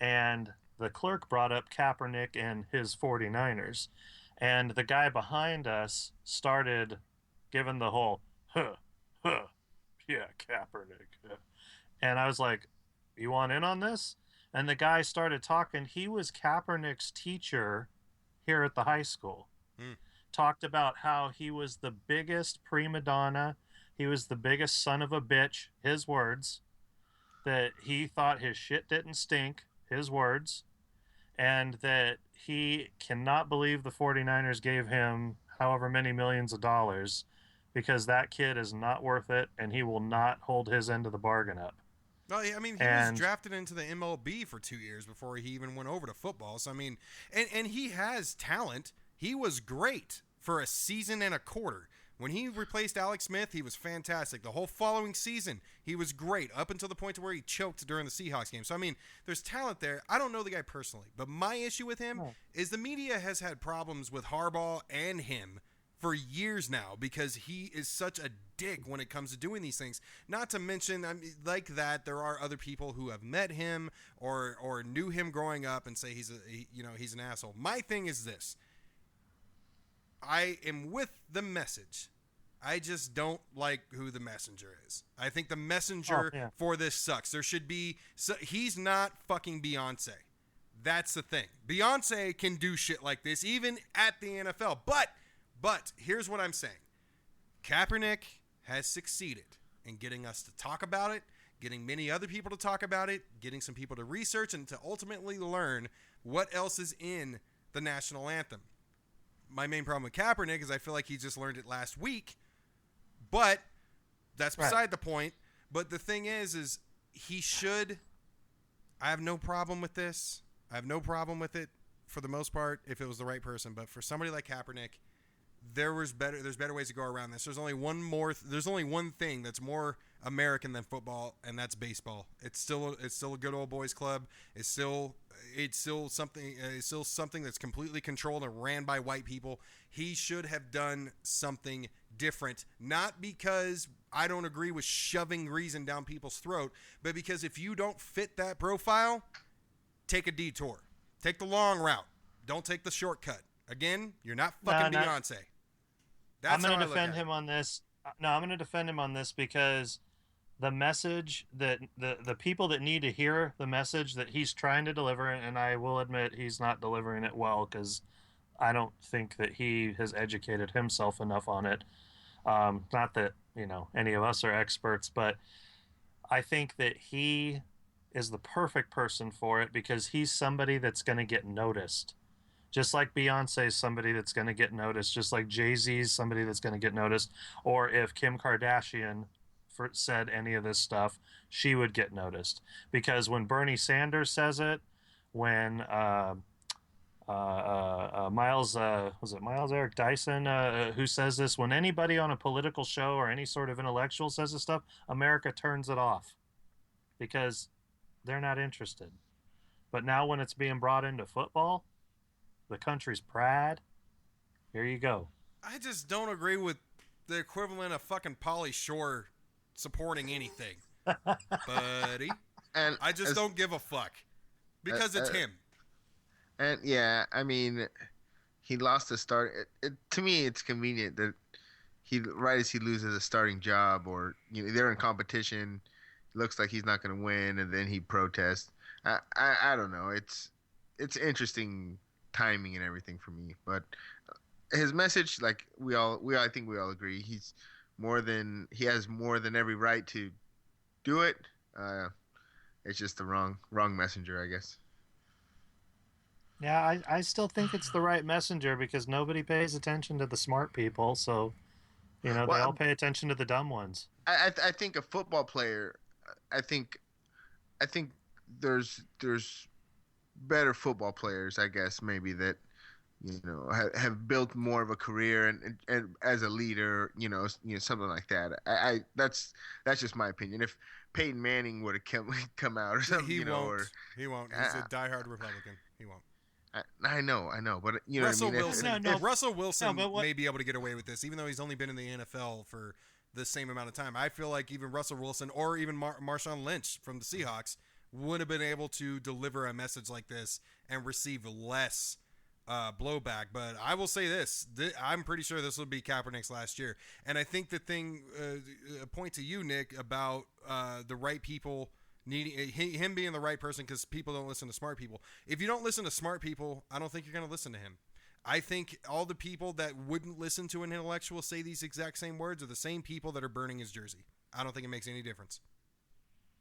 And the clerk brought up Kaepernick and his 49ers. And the guy behind us started giving the whole, yeah, Kaepernick. And I was like, you want in on this? And the guy started talking. He was Kaepernick's teacher here at the high school. Talked about how he was the biggest prima donna. He was the biggest son of a bitch, his words. That he thought his shit didn't stink, his words. And that he cannot believe the 49ers gave him however many millions of dollars because that kid is not worth it and he will not hold his end of the bargain up. Well, I mean, he was drafted into the MLB for 2 years before he even went over to football. So, I mean, and he has talent. He was great for a season and a quarter. When he replaced Alex Smith, he was fantastic. The whole following season, he was great up until the point to where he choked during the Seahawks game. So, I mean, there's talent there. I don't know the guy personally, but my issue with him is the media has had problems with Harbaugh and him for years now because he is such a dick when it comes to doing these things. Not to mention, I mean, like that, there are other people who have met him or knew him growing up and say he's an asshole. My thing is this. I am with the message. I just don't like who the messenger is. I think the messenger for this sucks. There should be... he's not fucking Beyonce. That's the thing. Beyonce can do shit like this, even at the NFL. But here's what I'm saying. Kaepernick has succeeded in getting us to talk about it, getting many other people to talk about it, getting some people to research, and to ultimately learn what else is in the national anthem. My main problem with Kaepernick is I feel like he just learned it last week, but that's beside the point. But the thing is he should I have no problem with this. I have no problem with it for the most part if it was the right person. But for somebody like Kaepernick, there's better ways to go around this. There's only one thing that's more American than football, and that's baseball. It's still a good old boys club. It's still something that's completely controlled and ran by white people. He should have done something different, not because I don't agree with shoving reason down people's throat, but because if you don't fit that profile, take a detour. Take the long route. Don't take the shortcut. Again, you're not fucking Beyonce. I'm going to defend him on this. No, I'm going to defend him on this because the message that the people that need to hear the message that he's trying to deliver, and I will admit he's not delivering it well because I don't think that he has educated himself enough on it. Not that, any of us are experts, but I think that he is the perfect person for it because he's somebody that's going to get noticed. Just like Beyonce is somebody that's going to get noticed, just like Jay-Z is somebody that's going to get noticed, or if Kim Kardashian said any of this stuff, she would get noticed. Because when Bernie Sanders says it, when Miles Eric Dyson who says this, when anybody on a political show or any sort of intellectual says this stuff, America turns it off because they're not interested. But now when it's being brought into football, the country's pride. Here you go. I just don't agree with the equivalent of fucking Pauly Shore supporting anything, buddy. And I just don't give a fuck because it's him. And yeah, I mean, he lost the start. To me, it's convenient that right as he loses a starting job, or they're in competition, looks like he's not going to win, and then he protests. I don't know. It's interesting timing and everything for me, but his message, like I think we all agree, he has more than every right to do it. It's just the wrong messenger, I guess. Yeah, I still think it's the right messenger because nobody pays attention to the smart people, so they all pay attention to the dumb ones. I think a football player, I think there's better football players, I guess, maybe that have built more of a career and as a leader, something like that. That's just my opinion. If Peyton Manning would have come out or something, he won't. He's a diehard Republican. He won't. I know, but Russell what I mean? Wilson. If Russell Wilson may be able to get away with this, even though he's only been in the NFL for the same amount of time, I feel like even Russell Wilson or even Marshawn Lynch from the Seahawks would have been able to deliver a message like this and receive less blowback. But I will say this, I'm pretty sure this will be Kaepernick's last year. And I think the thing, a point to you, Nick, about the right people needing him being the right person, because people don't listen to smart people. If you don't listen to smart people, I don't think you're going to listen to him. I think all the people that wouldn't listen to an intellectual say these exact same words are the same people that are burning his jersey. I don't think it makes any difference.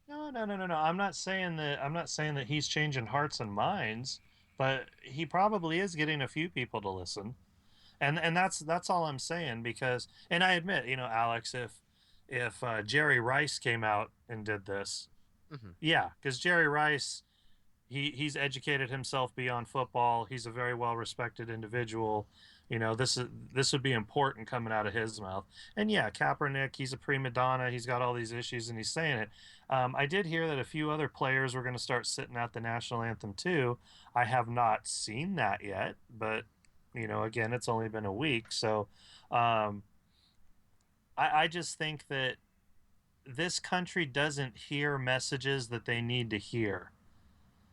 No. I'm not saying that he's changing hearts and minds, but he probably is getting a few people to listen, and that's all I'm saying. Because, and I admit, Alex, if Jerry Rice came out and did this, yeah, because Jerry Rice, he's educated himself beyond football. He's a very well respected individual. This would be important coming out of his mouth. And yeah, Kaepernick, he's a prima donna. He's got all these issues, and he's saying it. I did hear that a few other players were going to start sitting out the national anthem too. I have not seen that yet, but again, it's only been a week, so I just think that this country doesn't hear messages that they need to hear.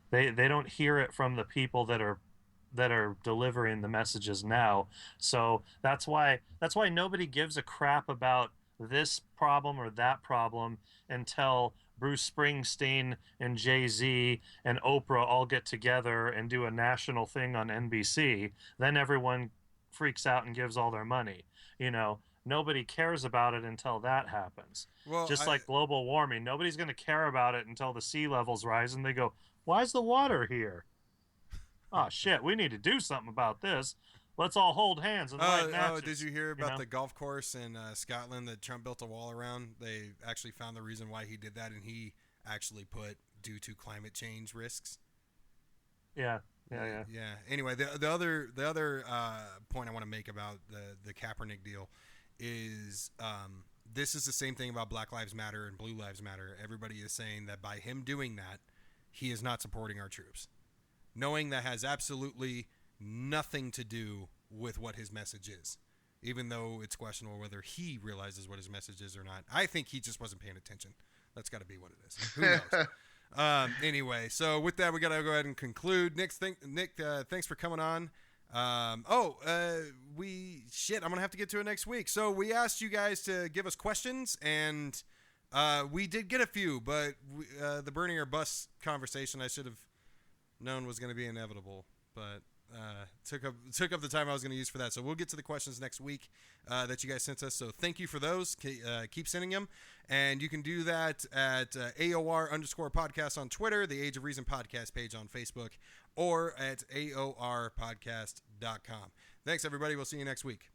They don't hear it from the people that are delivering the messages now. So that's why nobody gives a crap about this problem or that problem until Bruce Springsteen and Jay-Z and Oprah all get together and do a national thing on NBC. Then everyone freaks out and gives all their money. Nobody cares about it until that happens. Well, just like global warming, nobody's going to care about it until the sea levels rise and they go, "Why's the water here? Oh shit, we need to do something about this. Let's all hold hands and light matches." Did you hear about the golf course in Scotland that Trump built a wall around? They actually found the reason why he did that, and he actually put due to climate change risks. Yeah. Anyway, the other point I want to make about the Kaepernick deal is this is the same thing about Black Lives Matter and Blue Lives Matter. Everybody is saying that by him doing that, he is not supporting our troops, knowing that has absolutely nothing to do with what his message is, even though it's questionable whether he realizes what his message is or not. I think he just wasn't paying attention. That's got to be what it is. Who knows? Anyway, so with that, we got to go ahead and conclude. Nick, thanks for coming on. I'm gonna have to get to it next week. So we asked you guys to give us questions, and we did get a few, but the burning or bust conversation I should have known was going to be inevitable, but took up the time I was going to use for that. So we'll get to the questions next week that you guys sent us. So thank you for those. Keep sending them, and you can do that at AOR_podcast on Twitter, the Age of Reason podcast page on Facebook, or at AORpodcast.com. Thanks, everybody. We'll see you next week.